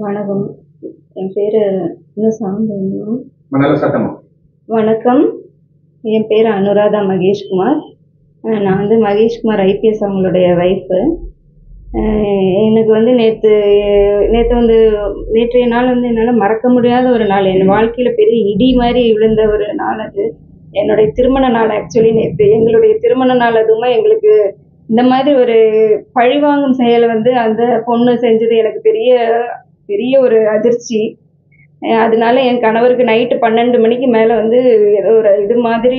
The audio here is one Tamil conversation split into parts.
வணக்கம். என் பேர் இன்னும் சாந்தம். வணக்கம். என் பேர் அனுராதா மகேஷ்குமார். நான் வந்து மகேஷ்குமார் ஐபிஎஸ் அவங்களுடைய ஒய்ஃபு. எனக்கு வந்து நேற்றைய நாள் வந்து என்னால் மறக்க முடியாத ஒரு நாள். என் வாழ்க்கையில் பெரிய இடி மாதிரி விழுந்த ஒரு நாள் அது. என்னுடைய திருமண நாள். ஆக்சுவலி நேற்று எங்களுடைய திருமண நாள். அதுவுமே எங்களுக்கு இந்த மாதிரி ஒரு பழிவாங்கும் செயலை வந்து அந்த பொண்ணு செஞ்சது எனக்கு பெரிய பெரிய ஒரு அதிர்ச்சி. அதனால என் கணவருக்கு நைட்டு 12 மணிக்கு மேலே வந்து ஏதோ ஒரு இது மாதிரி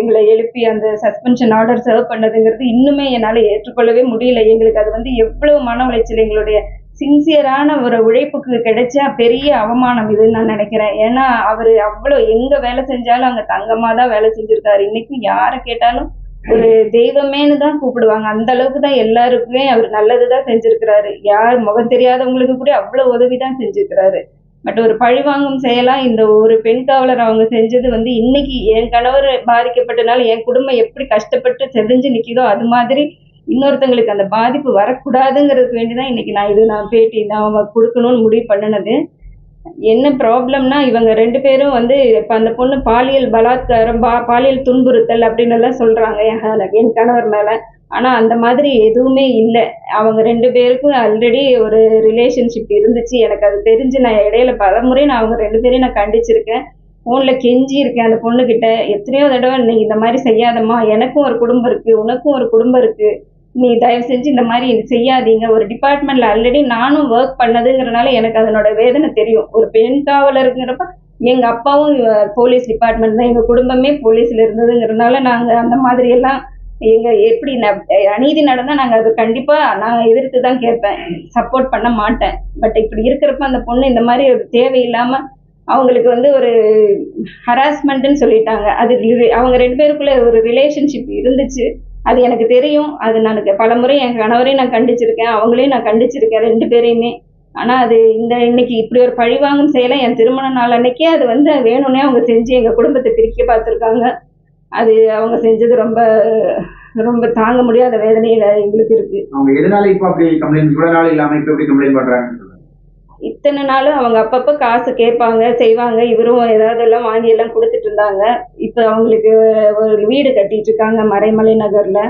எங்களை எழுப்பி அந்த சஸ்பென்ஷன் ஆர்டர் சர்வ் பண்ணதுங்கிறது இன்னுமே என்னால் ஏற்றுக்கொள்ளவே முடியல. எங்களுக்கு அது வந்து எவ்வளவு மன உளைச்சல். எங்களுடைய சின்சியரான ஒரு உழைப்புக்கு கிடைச்ச பெரிய அவமானம் இதுன்னு நான் நினைக்கிறேன். ஏன்னா அவர் அவ்வளோ எங்கே வேலை செஞ்சாலும் அங்கே தங்கமாக தான் வேலை செஞ்சுருக்காரு. இன்றைக்கும் யாரை கேட்டாலும் ஒரு தெய்வமேனு தான் கூப்பிடுவாங்க. அந்த அளவுக்கு தான் எல்லாருக்குமே அவர் நல்லது தான் செஞ்சுருக்கிறாரு. யார் முகம் தெரியாதவங்களுக்கு கூட அவ்வளோ உதவி தான் செஞ்சுருக்கிறாரு. பட் ஒரு பழிவாங்கும் செயலா இந்த ஒரு பெண் காவலர் அவங்க செஞ்சது வந்து இன்னைக்கு என் கணவர் பாதிக்கப்பட்டனால என் குடும்பம் எப்படி கஷ்டப்பட்டு செதஞ்சு நிற்கிதோ அது மாதிரி இன்னொருத்தங்களுக்கு அந்த பாதிப்பு வரக்கூடாதுங்கிறதுக்கு வேண்டிதான் இன்னைக்கு நான் பேட்டி அவங்க கொடுக்கணும்னு முடிவு பண்ணினது. என்ன ப்ராப்ளம்னா இவங்க 2 பேரும் வந்து இப்போ அந்த பொண்ணு பாலியல் பலாத்காரம் பாலியல் துன்புறுத்தல் அப்படின்னு எல்லாம் சொல்கிறாங்க என் கணவர் மேலே. ஆனால் அந்த மாதிரி எதுவுமே இல்லை. அவங்க 2 பேருக்கும் ஆல்ரெடி ஒரு ரிலேஷன்ஷிப் இருந்துச்சு. எனக்கு அது தெரிஞ்சு நான் இடையில பலமுறை நான் அவங்க 2 பேரையும் நான் கண்டிச்சிருக்கேன். ஃபோனில் கெஞ்சி இருக்கேன் அந்த பொண்ணுக்கிட்ட. எத்தனையோ தடவை நீ இந்த மாதிரி செய்யாதம்மா, எனக்கும் ஒரு குடும்பம் இருக்குது, உனக்கும் ஒரு குடும்பம் இருக்குது, நீ தயவு செஞ்சு இந்த மாதிரி செய்யாதீங்க. ஒரு டிபார்ட்மெண்ட்டில் ஆல்ரெடி நானும் ஒர்க் பண்ணதுங்கிறனால எனக்கு அதனோட வேதனை தெரியும். ஒரு பெண் காவலருங்கிறப்ப எங்கள் அப்பாவும் போலீஸ் டிபார்ட்மெண்ட் தான், எங்கள் குடும்பமே போலீஸில் இருந்ததுங்கிறதுனால நாங்கள் அந்த மாதிரியெல்லாம் எப்படி அநீதி நடந்தால் நாங்கள் அது கண்டிப்பாக நான் எதிர்த்து தான் கேட்பேன், சப்போர்ட் பண்ண மாட்டேன். பட் இப்படி இருக்கிறப்ப அந்த பொண்ணு இந்த மாதிரி ஒரு தேவையில்லாமல் அவங்களுக்கு வந்து ஒரு ஹராஸ்மெண்ட்டுன்னு சொல்லிட்டாங்க. அது அவங்க 2 பேருக்குள்ளே ஒரு ரிலேஷன்ஷிப் இருந்துச்சு, அது எனக்கு தெரியும். அது நான் பலமுறை என் கணவரையும் நான் கண்டிச்சிருக்கேன், அவங்களையும் நான் கண்டிச்சிருக்கேன் 2 பேரையுமே. ஆனால் அது இன்னைக்கு இப்படி ஒரு பழிவாங்கும் செயலை என் திருமண நாள் அன்னைக்கே அது வந்து வேணும்னே அவங்க செஞ்சு எங்கள் குடும்பத்தை பிரிக்க பார்த்துருக்காங்க. அது அவங்க செஞ்சது ரொம்ப ரொம்ப தாங்க முடியாத வேதனையில எங்களுக்கு இருக்கு. அவங்க எதனால இப்போ அப்படி கம்ப்ளைண்ட் இவ்வளவு நாள் இல்லாம இப்போ எப்படி கம்ப்ளைண்ட் பண்றாங்க? இத்தனை நாளும் அவங்க அப்பப்போ காசு கேட்பாங்க, செய்வாங்க. இவரும் ஏதாவது எல்லாம் வாங்கி எல்லாம் கொடுத்துட்டு இருந்தாங்க. இப்போ அவங்களுக்கு ஒரு வீடு கட்டிட்டு இருக்காங்க மறைமலை நகர்ல.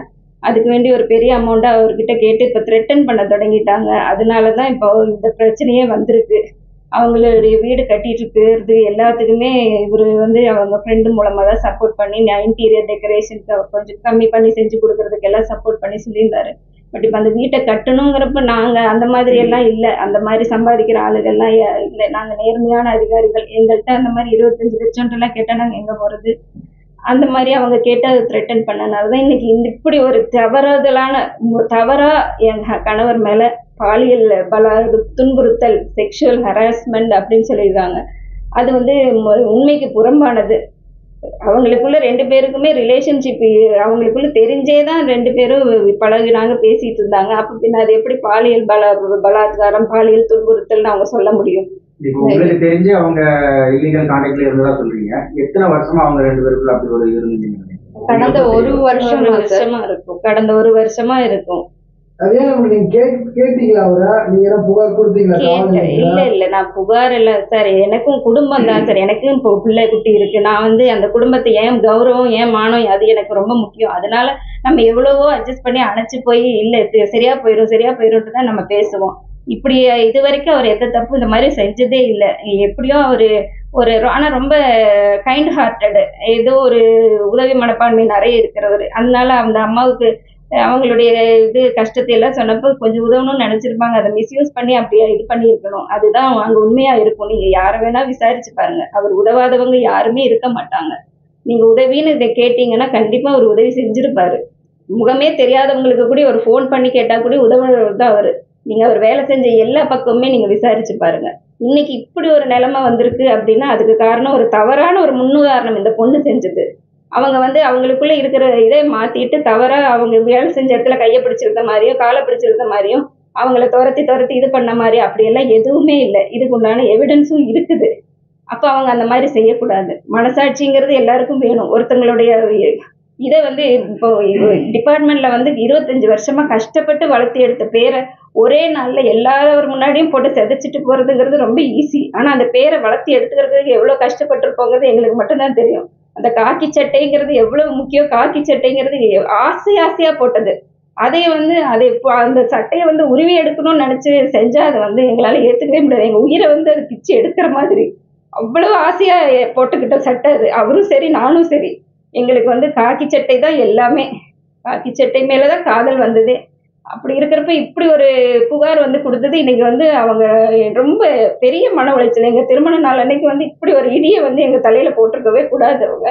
அதுக்கு வேண்டி ஒரு பெரிய அமௌண்ட்டை அவர்கிட்ட கேட்டு இப்போ த்ரெட்டன் பண்ண தொடங்கிட்டாங்க. அதனால தான் இப்போ இந்த பிரச்சனையே வந்திருக்கு. அவங்களுடைய வீடு கட்டிட்டு இருக்கிறது எல்லாத்துக்குமே இவர் வந்து அவங்க ஃப்ரெண்டு மூலமாக தான் சப்போர்ட் பண்ணி இன்டீரியர் டெக்கரேஷனுக்கு கொஞ்சம் கம்மி பண்ணி செஞ்சு கொடுக்கறதுக்கு எல்லாம் சப்போர்ட் பண்ணி சொல்லியிருந்தாரு. பட் இப்போ அந்த வீட்டை கட்டணுங்கிறப்ப நாங்கள் அந்த மாதிரி எல்லாம் இல்லை, அந்த மாதிரி சம்பாதிக்கிற ஆளுகள்லாம் இல்லை. நாங்கள் நேர்மையான அதிகாரிகள். எங்கள்கிட்ட அந்த மாதிரி 25 லட்சம்லாம் கேட்டால் நாங்கள் எங்கே போகிறது? அந்த மாதிரி அவங்க கேட்டு அதை த்ரெட்டன் பண்ணனால தான் இன்னைக்கு இப்படி ஒரு தவறாக என் கணவர் மேலே பாலியல் துன்புறுத்தல், செக்ஷுவல் ஹராஸ்மெண்ட் அப்படின்னு சொல்லியிருக்காங்க. அது வந்து உண்மைக்கு புறம்பானது. அவங்களுக்குள்ள 2 பேருக்குமே ரிலேஷன்ஷிப் அவங்களுக்குள்ள தெரிஞ்சே தான் 2 பேரும் பழகினாங்க, பேசிட்டு இருந்தாங்க. அப்போ பின்ன அது எப்படி பாலியல் பலாத்காரம், பாலியல் துன்புறுத்தல்னு அவங்க சொல்ல முடியும்? உங்களுக்கு தெரிஞ்சு அவங்க இல்லீகல் கான்டாக்ட்ல இருந்ததா சொல்றீங்க. எத்தனை வருஷமா அவங்க 2 பேருக்குள்ள அப்படி ஒரு இருந்தீங்க? கடந்த ஒரு வருஷமா இருக்கும். கடந்த ஒரு வருஷமா இருக்கும். இல்ல நான் புகார் இல்ல சார். எனக்கும் குடும்பம் தான் சார். எனக்கும் இப்போ பிள்ளை குட்டி இருக்கு. நான் வந்து அந்த குடும்பத்தை ஏன் கௌரவம், ஏன் மானம், அது எனக்கு ரொம்ப முக்கியம். அதனால நம்ம எவ்வளவோ அட்ஜஸ்ட் பண்ணி அணைச்சு போய் இல்ல சரியா போயிடும் தான் நம்ம பேசுவோம். இப்படி இது வரைக்கும் அவர் எந்த தப்பு இந்த மாதிரி செஞ்சதே இல்லை. எப்படியோ ஆனா ரொம்ப கைண்ட் ஹார்ட்டடு, ஏதோ ஒரு உதவி மனப்பான்மை நிறைய இருக்கிறவர். அதனால அந்த அம்மாவுக்கு அவங்களுடைய இது கஷ்டத்தை எல்லாம் சொன்னப்போ கொஞ்சம் உதவணும்னு நினைச்சிருப்பாங்க. அதை மிஸ்யூஸ் பண்ணி அப்படியே இது பண்ணியிருக்கணும். அதுதான் அங்கே உண்மையா இருக்கும். நீங்க யாரை வேணா விசாரிச்சு பாருங்க, அவர் உதவாதவங்க யாருமே இருக்க மாட்டாங்க. நீங்க உதவின்னு இதை கேட்டீங்கன்னா கண்டிப்பா அவர் உதவி செஞ்சிருப்பாரு. முகமே தெரியாதவங்களுக்கு கூட ஒரு ஃபோன் பண்ணி கேட்டா கூட உதவுறவர் தான் அவரு. நீங்க அவர் வேலை செஞ்ச எல்லா பக்கமுமே நீங்க விசாரிச்சு பாருங்க. இன்னைக்கு இப்படி ஒரு நிலைமை வந்திருக்கு அப்படின்னா அதுக்கு காரணம் ஒரு தவறான ஒரு முன்னுதாரணம் இந்த பொண்ணு செஞ்சது. அவங்க வந்து அவங்களுக்குள்ள இருக்கிற இதை மாத்திட்டு தவறா அவங்க வேலை செஞ்ச இடத்துல கையை பிடிச்சிருக்க மாதிரியோ காலை பிடிச்சிருக்க மாதிரியும் அவங்கள துரத்தி இது பண்ண மாதிரி அப்படியெல்லாம் எதுவுமே இல்லை. இதுக்கு உண்டான எவிடன்ஸும் இருக்குது. அப்போ அவங்க அந்த மாதிரி செய்யக்கூடாது. மனசாட்சிங்கிறது எல்லாருக்கும் வேணும். ஒருத்தங்களுடைய இதை வந்து இப்போ டிபார்ட்மெண்ட்ல வந்து 25 வருஷமா கஷ்டப்பட்டு வளர்த்து எடுத்த பேரை ஒரே நாள்ல எல்லாரும் முன்னாடியும் போட்டு செதைச்சிட்டு போறதுங்கிறது ரொம்ப ஈஸி. ஆனா அந்த பேரை வளர்த்து எடுத்துக்கிறதுக்கு எவ்வளவு கஷ்டப்பட்டிருப்போங்கிறது எங்களுக்கு மட்டும்தான் தெரியும். அந்த காக்கி சட்டைங்கிறது எவ்வளவு முக்கியம். காக்கி சட்டைங்கிறது ஆசை ஆசையா போட்டது. அதை வந்து அதை அந்த சட்டையை வந்து உருவி எடுக்கணும்னு நினைச்சு செஞ்சா அதை வந்து எங்களால ஏத்துக்கவே முடியாது. எங்க உயிரை வந்து அது பிச்சு எடுக்கிற மாதிரி அவ்வளவு ஆசையா போட்டுக்கிட்ட சட்டை அது. அவரும் சரி நானும் சரி எங்களுக்கு வந்து காக்கி சட்டை தான் எல்லாமே. காக்கி சட்டை மேலதான் காதல் வந்ததே. அப்படி இருக்கிறப்ப இப்படி ஒரு புகார் வந்து கொடுத்தது இன்னைக்கு வந்து அவங்க ரொம்ப பெரிய மன உளைச்சல். எங்க திருமண நாள் அன்னைக்கு வந்து இப்படி ஒரு இடியை வந்து எங்க தலையில போட்டிருக்கவே கூடாது. அவங்க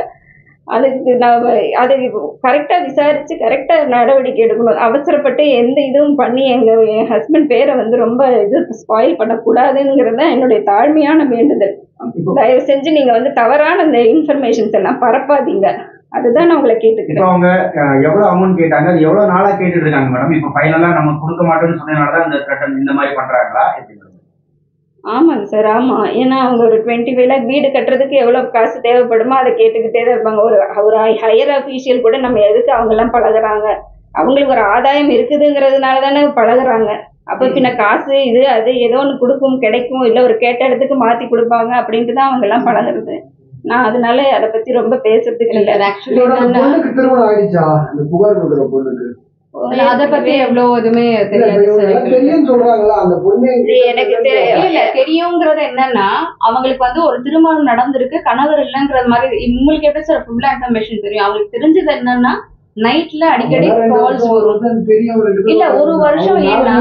அதுக்கு நான் அதை கரெக்டா விசாரிச்சு கரெக்டா நடவடிக்கை எடுக்கணும். அவசரப்பட்டு எந்த இதுவும் பண்ணி என் ஹஸ்பண்ட் பேரை வந்து ரொம்ப இது ஸ்பாயில் பண்ணக்கூடாதுங்கிறது என்னுடைய தாழ்மையான வேண்டுதல். தயவு செஞ்சு நீங்க வந்து தவறான இந்த இன்ஃபர்மேஷன்ஸ் எல்லாம் பரப்பாதீங்க. அதுதான் நான் உங்களை கேட்டுக்கிறேன். அவங்க எவ்வளவு அமௌண்ட் கேட்டாங்க, அது எவ்வளவு நாளா கேட்டுட்டு இருக்காங்க மேடம்? இப்ப ஃபைனலா நம்ம கொடுக்க மாட்டோம்னு சொன்னதுனாலதான் இந்த த்ரெட்டன் இந்த மாதிரி பண்றாங்களா? ஆமாங்க சார், ஆமா. ஏன்னா அவங்க ஒரு 25 lakh வீடு கட்டுறதுக்கு எவ்வளவு காசு தேவைப்படுமோ அதை கேட்டுக்கிட்டே தான் இருப்பாங்க. ஒரு ஹையர் அஃபீஷியல் கூட நம்ம எதுக்கு அவங்க எல்லாம் பழகுறாங்க, அவங்களுக்கு ஒரு ஆதாயம் இருக்குதுங்கிறதுனால தானே பழகுறாங்க. அப்ப பின்ன காசு இது அது ஏதோ ஒன்று கொடுக்கும் கிடைக்கும், இல்லை ஒரு கேட்ட இடத்துக்கு மாத்தி கொடுப்பாங்க அப்படின்ட்டு தான் அவங்க எல்லாம் பழகுறது. நான் அதனால அதை பத்தி ரொம்ப பேசுறதுக்கு இல்லை. திருமணம் ஆயிடுச்சா அந்த புகார் கொடுக்குற பொண்ணுக்கு? அத பத்தி எவ்வளவு எதுவுமே தெரியும் சொல்றாங்களா அந்த பொண்ணு? எனக்கு தெரியுங்கிறது என்னன்னா, அவங்களுக்கு வந்து ஒரு திருமணம் நடந்திருக்கு, கணவர் இல்லைங்கிறது மாதிரி. உங்களுக்கு எப்படி சார் ஃபுல்லா இன்ஃபர்மேஷன் தெரியும்? அவங்களுக்கு தெரிஞ்சது என்னன்னா நைட்ல அடிக்கடி கால்ஸ் வரும். இல்ல ஒரு வருஷம் ஏன்னா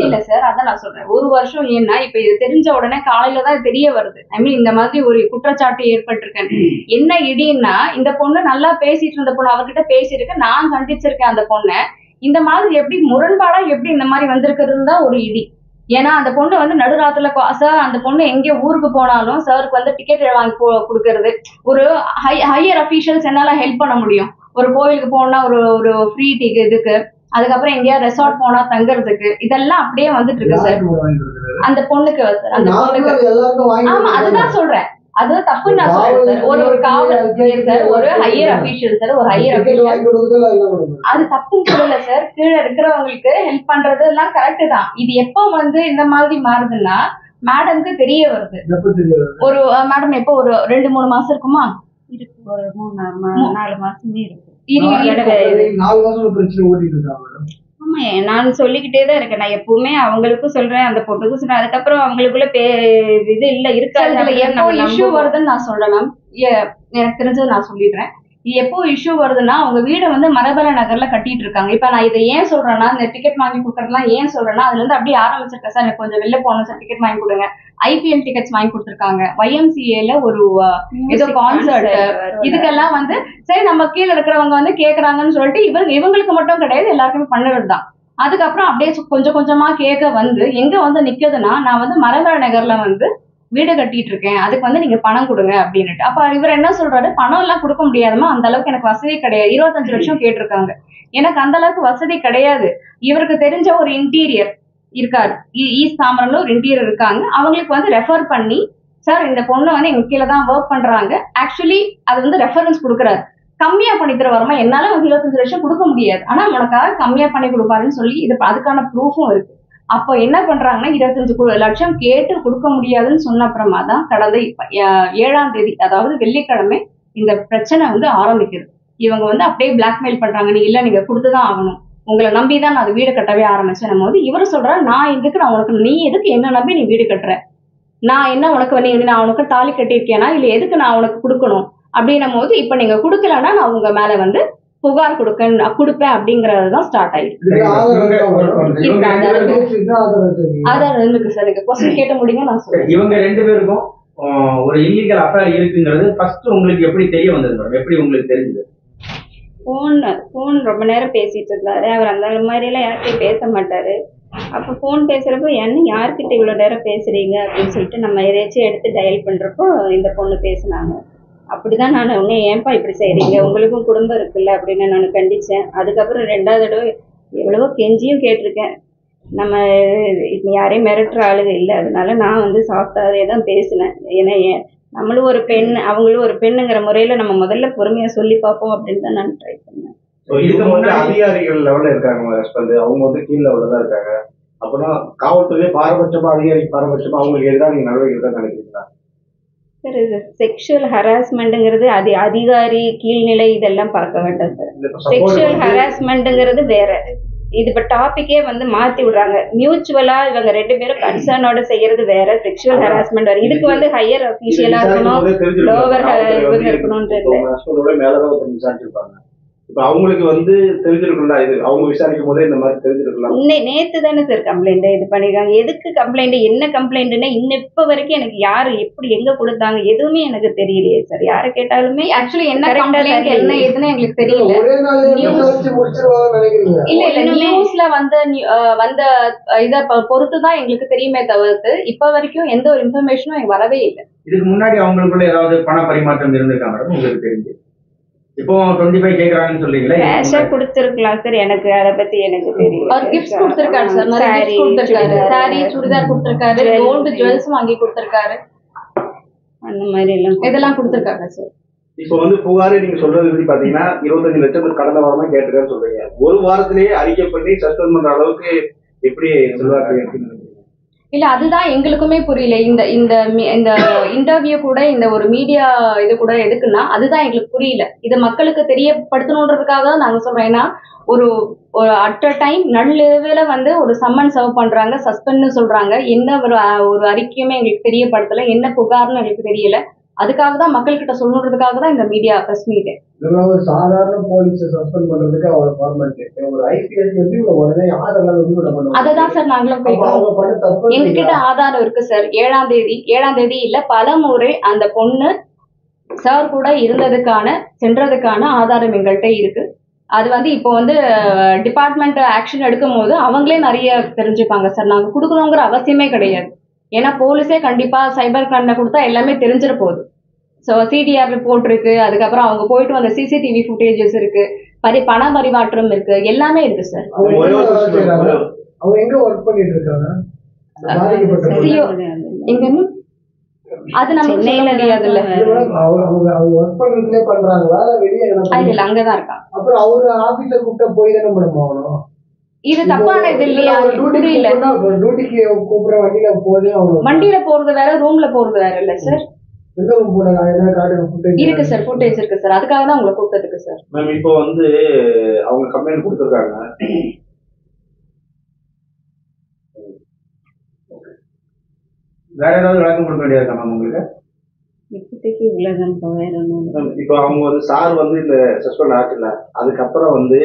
இல்ல சார், அதான் நான் சொல்றேன். ஒரு வருஷம் ஏன்னா இப்ப இது தெரிஞ்ச உடனே காலையில தான் தெரிய வருது. ஐ மீன் இந்த மாதிரி ஒரு குற்றச்சாட்டு ஏற்பட்டிருக்கேன். என்ன இடின்னா, இந்த பொண்ணு நல்லா பேசிட்டு இருந்த பொண்ணு அவர்கிட்ட பேசியிருக்கேன், நான் கண்டிச்சிருக்கேன் அந்த பொண்ணை. இந்த மாதிரி எப்படி முரண்பாடா எப்படி இந்த மாதிரி வந்திருக்கிறதுன்னு தான் ஒரு இடி. ஏன்னா அந்த பொண்ணு வந்து நடுராத்துல சார் அந்த பொண்ணு எங்கே ஊருக்கு போனாலும் சாருக்கு வந்து டிக்கெட் வாங்கி கொடுக்கறது. ஒரு ஹையர் அஃபீஷியல்ஸ் என்னால ஹெல்ப் பண்ண முடியும். ஒரு கோவிலுக்கு போனா ஒரு ஃப்ரீ டிக்கெட் இதுக்கு, அதுக்கப்புறம் எங்கேயாவது ரெசார்ட் போனா தங்குறதுக்கு, இதெல்லாம் அப்படியே வந்துட்டு இருக்கு சார் அந்த பொண்ணுக்கு. அந்த பொண்ணுக்கு ஆமா, அதுதான் சொல்றேன். அது தப்புன்னு நான் சொல்றேன் சார். ஒரு காவல் சார், ஒரு ஹையர் அஃபீஷியல் சார், ஒரு ஹையர் அஃபீஷியல் அது தப்புன்னு சொல்லல சார். கீழே இருக்கிறவங்களுக்கு ஹெல்ப் பண்றது எல்லாம் கரெக்ட் தான். இது எப்போ வந்து இந்த மாதிரி மாறுதுன்னா மேடம்க்கு தெரிய வருது. ஒரு மேடம் எப்போ ஒரு 2-3 மாசம் இருக்குமா இருக்கு, ஒரு 3-4 மாசமே இருக்கு. ஆமா, நான் சொல்லிக்கிட்டே தான் இருக்கேன். நான் எப்பவுமே அவங்களுக்கும் சொல்றேன், அந்த பொண்ணுக்கும் சொல்றேன். அதுக்கப்புறம் அவங்களுக்குள்ள இது இல்ல இருக்காது. இஷ்யூ வருதுன்னு நான் சொல்றேன் மேம். எனக்கு தெரிஞ்சது நான் சொல்லிடுறேன். எப்போ இஷ்யூ வருதுன்னா, அவங்க வீடை வந்து மரபல நகர்ல கட்டிட்டு இருக்காங்க. இப்ப நான் இதை ஏன் சொல்றேன்னா, இந்த டிக்கெட் வாங்கி கொடுக்கறதுலாம் ஏன் சொல்றேன்னா, அதுல இருந்து அப்படியே ஆரம்பிச்சிருக்கேன் சார். எனக்கு கொஞ்சம் வெளில போகணும் சார், டிக்கெட் வாங்கி கொடுங்க. IPL டிக்கெட்ஸ் வாங்கி கொடுத்துருக்காங்க. YMCAல ஒரு ஏதோ கான்சர்ட், இதுக்கெல்லாம் வந்து சரி நம்ம கீழே இருக்கிறவங்க வந்து கேக்குறாங்கன்னு சொல்லிட்டு இவங்களுக்கு மட்டும் கிடையாது, எல்லாருக்குமே பண்ணுறது தான். அதுக்கப்புறம் அப்படியே கொஞ்சம் கொஞ்சமா கேட்க வந்து எங்க வந்து நிக்குதுன்னா, நான் வந்து மரபல நகர்ல வந்து வீடு கட்டிட்டு இருக்கேன், அதுக்கு வந்து நீங்க பணம் கொடுங்க அப்படின்னுட்டு. அப்ப இவர் என்ன சொல்றாரு, பணம் எல்லாம் கொடுக்க முடியாதுமா, அந்த அளவுக்கு எனக்கு வசதி கிடையாது. 25 லட்சம் கேட்டிருக்காங்க, எனக்கு அந்த அளவுக்கு வசதி கிடையாது. இவருக்கு தெரிஞ்ச ஒரு இன்டீரியர் இருக்காரு, ஈஸ்ட் தாம்பரம்ல ஒரு இன்டீரியர் இருக்காங்க, அவங்களுக்கு வந்து ரெஃபர் பண்ணி, சார் இந்த பொண்ணு வந்து எங்க கீழே தான் ஒர்க் பண்றாங்க, ஆக்சுவலி அது வந்து ரெஃபரன்ஸ் கொடுக்குறாரு, கம்மியா பண்ணி தர வரமா, என்னால வந்து 25 லட்சம் கொடுக்க முடியாது, ஆனா உனக்காக கம்மியா பண்ணி கொடுப்பாருன்னு சொல்லி இது அதுக்கான ப்ரூஃபும் இருக்கு. அப்போ என்ன பண்றாங்கன்னா, 25 லட்சம் கேட்டு கொடுக்க முடியாதுன்னு சொன்ன அப்புறமா தான் கடந்த 7ஆம் தேதி, அதாவது வெள்ளிக்கிழமை, இந்த பிரச்சனை வந்து ஆரம்பிக்குது. இவங்க வந்து அப்படியே பிளாக்மெயில் பண்றாங்க, நீ இல்ல நீங்க கொடுத்துதான் ஆகணும், உங்களை நம்பிதான் நான் அது வீடு கட்டவே ஆரம்பிச்சேன். நம்ம வந்து இவரு சொல்ற, நான் நீ எதுக்கு என்ன நம்பி நீ வீடு கட்டுற, நான் என்ன உனக்கு நான் உனக்கு தாலி கட்டியிருக்கேனா, இல்ல எதுக்கு நான் உனக்கு கொடுக்கணும் அப்படின்னும் போது, இப்ப நீங்க கொடுக்கலன்னா நான் உங்க மேல வந்து புகார் கொடுப்பேன் அப்படிங்கறதுதான் ஸ்டார்ட் ஆயிருக்கு. ஆதாரம் இருக்கு சார், நீங்க கொஸ்டின் கேட்ட முடியுங்க நான் சொல்றேன். இவங்க 2 பேருக்கும் ஒரு இல்லீகல் அஃபேர் இருக்குங்கிறது ஃபர்ஸ்ட் உங்களுக்கு எப்படி தெரிய வந்தது மேடம்? எப்படி உங்களுக்கு தெரிஞ்சது? போன் ரொம்ப நேரம் பேசிட்டு இருந்தாரு அவர். அந்த மாதிரி எல்லாம் யார்கிட்டயும் பேச மாட்டாரு. அப்ப போன் பேசுறப்போ என்ன யார்கிட்ட இவ்வளவு நேரம் பேசுறீங்க அப்படின்னு சொல்லிட்டு நம்ம எதாச்சும் எடுத்து டயல் பண்றப்போ இந்த பொண்ணு பேசினாங்க. அப்படிதான் நான் உடனே ஏன்பா இப்படி செய்றீங்க, உங்களுக்கும் குடும்பம் இருக்குல்ல அப்படின்னு நான் கண்டிச்சேன். அதுக்கப்புறம் 2வது தடவை எவ்வளவோ கெஞ்சியும் கேட்டிருக்கேன். நம்ம யாரையும் மிரட்டுற ஆளுங்க இல்லை, அதனால நான் வந்து சாஃப்டாவே தான் பேசினேன். ஏன்னா நம்மளும் ஒரு பெண், அவங்களும் ஒரு பெண்ணுங்கிற முறையில நம்ம முதல்ல பொறுமையா சொல்லி பார்ப்போம் அப்படின்னு தான் நான் ட்ரை பண்ணேன். இதுக்கு வந்து அதிகாரிகள் லெவல்ல இருக்காங்க ஹஸ்பண்ட், அவங்க வந்து கீழ் லெவல்ல தான் இருக்காங்க. அப்படின்னா காவல்துறை பாரபட்சமா, அதிகாரி பாரபட்சமா அவங்களுக்கு எதிராக நீங்க நடவடிக்கை தான் நினைக்கிறீங்களா? சார் இது செக்ஷுவல் ஹராஸ்மெண்ட்ங்கிறது அதிகாரி கீழ்நிலை இதெல்லாம் பார்க்க வேண்டாம் சார். செக்ஷுவல் ஹராஸ்மெண்ட்ங்கிறது வேற. இது இப்ப டாபிக்கே வந்து மாத்தி விடுறாங்க. மியூச்சுவலா இவங்க 2 பேரும் கன்சர்னோட செய்யறது வேற, செக்ஷுவல் ஹராஸ்மெண்ட் வேற. இதுக்கு வந்து ஹையர் அபிஷியலா இருக்கணும், லோவர் இவங்க இருக்கணும்ன்றது மேலதான் விசாரிச்சிருப்பாங்க. இப்ப அவங்களுக்கு வந்து தெரிஞ்சிருக்கலாம், இது அவங்க விசாரிக்கும் போதே இந்த மாதிரி தெரிஞ்சிருக்கலாம். நேத்து தானே சார் கம்ப்ளைண்ட் இது பண்ணிருக்காங்க. எதுக்கு கம்ப்ளைண்ட், என்ன கம்ப்ளைண்ட்னா இன்னும் இப்ப வரைக்கும் எனக்கு யாரு எப்படி எங்க கொடுத்தாங்க எதுவுமே எனக்கு தெரியலையே சார். யார கேட்டாலுமே ஆக்சுவலி என்ன கம்ப்ளைண்ட் என்ன ஏதுன்னு எங்களுக்கு தெரியல. இல்ல நியூஸ்ல வந்த இத பொறுத்துதான் எங்களுக்கு தெரியுமே தவிர்த்து இப்ப வரைக்கும் எந்த ஒரு இன்ஃபர்மேஷனும் வரவே இல்லை. இதுக்கு முன்னாடி அவங்களுக்குள்ள ஏதாவது பண பரிமாற்றம் இருந்திருக்கா மேடம் உங்களுக்கு தெரிஞ்சு? இப்போ 25 கேக்குறாங்கன்னு சொல்றீங்களா? கேஷா கொடுத்திருக்கலாம் சார், எனக்கு அத பத்தி எனக்கு தெரியல. அவர் கிஃப்ட்ஸ் கொடுத்திருக்காரு சார், நிறைய கிஃப்ட்ஸ் கொடுத்திருக்காரு. சாரி, சுடிதார் கொடுத்திருக்காரு, கோல்ட் ஜுவல்ஸ் வாங்கி கொடுத்திருக்காரு, அந்த மாதிரி எல்லாம் இதெல்லாம் கொடுத்திருக்காங்க சார். இப்போ வந்து புகாரு நீங்க சொல்றது எப்படி பாத்தீங்கன்னா 25 லட்சம் கடந்த வாரம் தான் கேட்டுருக்கான்னு சொல்றீங்க. ஒரு வாரத்திலேயே அறிக்கை பண்ணி சஸ்பெண்ட் பண்ற அளவுக்கு எப்படி செல்வாக்கு இருக்குன்னு? இல்ல அதுதான் எங்களுக்குமே புரியல. இந்த இந்த இந்த இன்டர்வியூ கூட இந்த ஒரு மீடியா இது கூட எதுக்குன்னா அதுதான் எங்களுக்கு புரியல. இதை மக்களுக்கு தெரியப்படுத்தணுன்றதுக்காக தான் நாங்க சொல்றோம். ஏன்னா ஒரு அட் அ டைம் நடுவில் வந்து ஒரு சம்மன் சர்வ் பண்றாங்க, சஸ்பெண்ட்னு சொல்றாங்க. என்ன ஒரு அறிக்கையுமே எங்களுக்கு தெரியப்படுத்தல, என்ன புகார்னு எங்களுக்கு தெரியல. அதுக்காக தான் மக்கள்கிட்ட சொல்லணுன்றதுக்காக தான் இந்த மீடியா பிரஸ் மீட். இதெல்லாம் ஒரு சாதாரண போலீஸை சஸ்பெண்ட் பண்றதுக்கு அவர் ஃபார்மாலிட்டி, ஒரு ஐபிஎஸ் எப்படி உடனே ஆதரவு எப்படி பண்ணுவாங்க? அததான் சார் நாங்களும் கேட்கிறோம். எங்ககிட்ட ஆதாரம் இருக்கு சார். 7ஆம் தேதி இல்ல பல முறை அந்த பொண்ணு சார் கூட சென்றதுக்கான ஆதாரம் எங்கள்கிட்ட இருக்கு. அது வந்து இப்போ வந்து டிபார்ட்மெண்ட் ஆக்ஷன் எடுக்கும் போது அவங்களே நிறைய தெரிஞ்சுப்பாங்க சார். நாங்க கொடுக்கணுங்கிற அவசியமே கிடையாது. ஏன்னா போலீஸே கண்டிப்பா சைபர் கிரைம்ல கொடுத்தா எல்லாமே தெரிஞ்சிட போகுது. ஸோ சிடிஆர் ரிப்போர்ட் இருக்கு, அதுக்கப்புறம் அவங்க போயிட்டு வந்த சிசிடிவி ஃபுட்டேஜஸ் இருக்கு, பண பரிமாற்றம் இருக்கு, எல்லாமே இருக்கு சார். அவங்க எங்க ஒர்க் பண்ணிட்டு இருக்காங்க? எங்க அது நமக்கு சொல்ல முடியாதுல்ல. ஒர்க் பண்றதுலயே பண்றாங்களா வெளியே? இல்ல அங்கதான் இருக்காங்க. அப்புறம் அவரு ஆபீஸர் கூப்பிட்ட போய் தானே மேடம் ஆகணும். இது தப்பான இது இல்லையா? புரியல. டியூட்டிக்கு கூப்பிடுற வண்டியில போதே வண்டியில போறது வேற, ரூம்ல போறது வேற இல்ல சார். எந்த ரூம் போனாங்க? இருக்கு சார், ஃபுட்டேஜ் இருக்கு சார். அதுக்காக தான் உங்களை கூப்பிட்டதுக்கு சார். மேம் இப்போ வந்து அவங்க கம்ப்ளைண்ட் கொடுத்துருக்காங்க. வேற ஏதாவது விளக்கம் கொடுக்க வேண்டியதா மேம் உங்களுக்கு? இப்போதைக்கு இவ்வளவுதான், வேற ஒன்றும். இப்போ அவங்க வந்து சார் வந்து இந்த சஸ்பெண்ட் ஆச்சுல, அதுக்கப்புறம் வந்து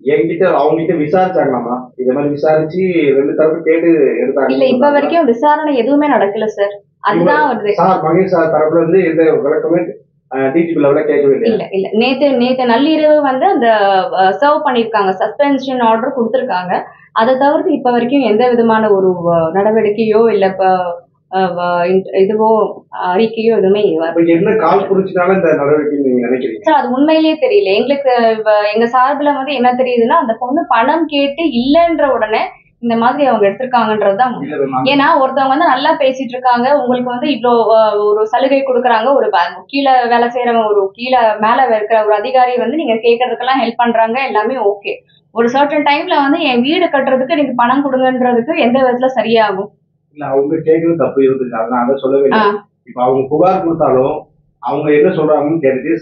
என்கிட்ட அவங்ககிட்ட விசாரிச்சாங்களாமா? இத மாதிரி விசாரிச்சு 2 தரப்பு கேட்டு எடுத்தாங்க. இல்ல இப்ப வரைக்கும் விசாரணை எதுவுமே நடக்கல சார். அதுதான் வருது சார். மகேஷ் சார் தரப்புல இருந்து எந்த விளக்கமே டிஜிபி லெவல்ல கேட்கவே இல்ல. இல்ல நேத்து நள்ளிரவு வந்து அந்த சர்வ் பண்ணிருக்காங்க, சஸ்பென்ஷன் ஆர்டர் கொடுத்திருக்காங்க. அதை தவிர்த்து இப்ப வரைக்கும் எந்த விதமான ஒரு நடவடிக்கையோ இல்ல இதுவோ அறிக்கையோ எதுவுமே என்ன கால் குறிச்சினால இந்த நடவடிக்கை நீங்க நினைக்கிறீங்க சார்? அது உண்மையிலேயே தெரியல எங்களுக்கு. எங்க சார்பில் வந்து என்ன தெரியுதுன்னா அந்த பொண்ணு பணம் கேட்டு இல்லைன்ற உடனே இந்த மாதிரி அவங்க எடுத்திருக்காங்கன்றதுதான். ஏன்னா ஒருத்தவங்க வந்து நல்லா பேசிட்டு இருக்காங்க, உங்களுக்கு வந்து இவ்வளோ ஒரு சலுகை கொடுக்குறாங்க, ஒரு கீழே வேலை செய்யறவங்க, ஒரு கீழே மேல இருக்கிற ஒரு அதிகாரி வந்து நீங்க கேட்கறதுக்கெல்லாம் ஹெல்ப் பண்றாங்க, எல்லாமே ஓகே. ஒரு சர்டன் டைம்ல வந்து என் வீடு கட்டுறதுக்கு நீங்க பணம் கொடுங்கன்றதுக்கு எந்த விதத்துல சரியாகும்? இல்ல அவங்க கேட்கறது தப்பு இருந்துச்சு, அதனால அதை சொல்லவே இல்லை. இப்ப அவங்க புகார் கொடுத்தாலும் அவங்க என்ன சொல்றாங்கன்னு கேட்டுட்டு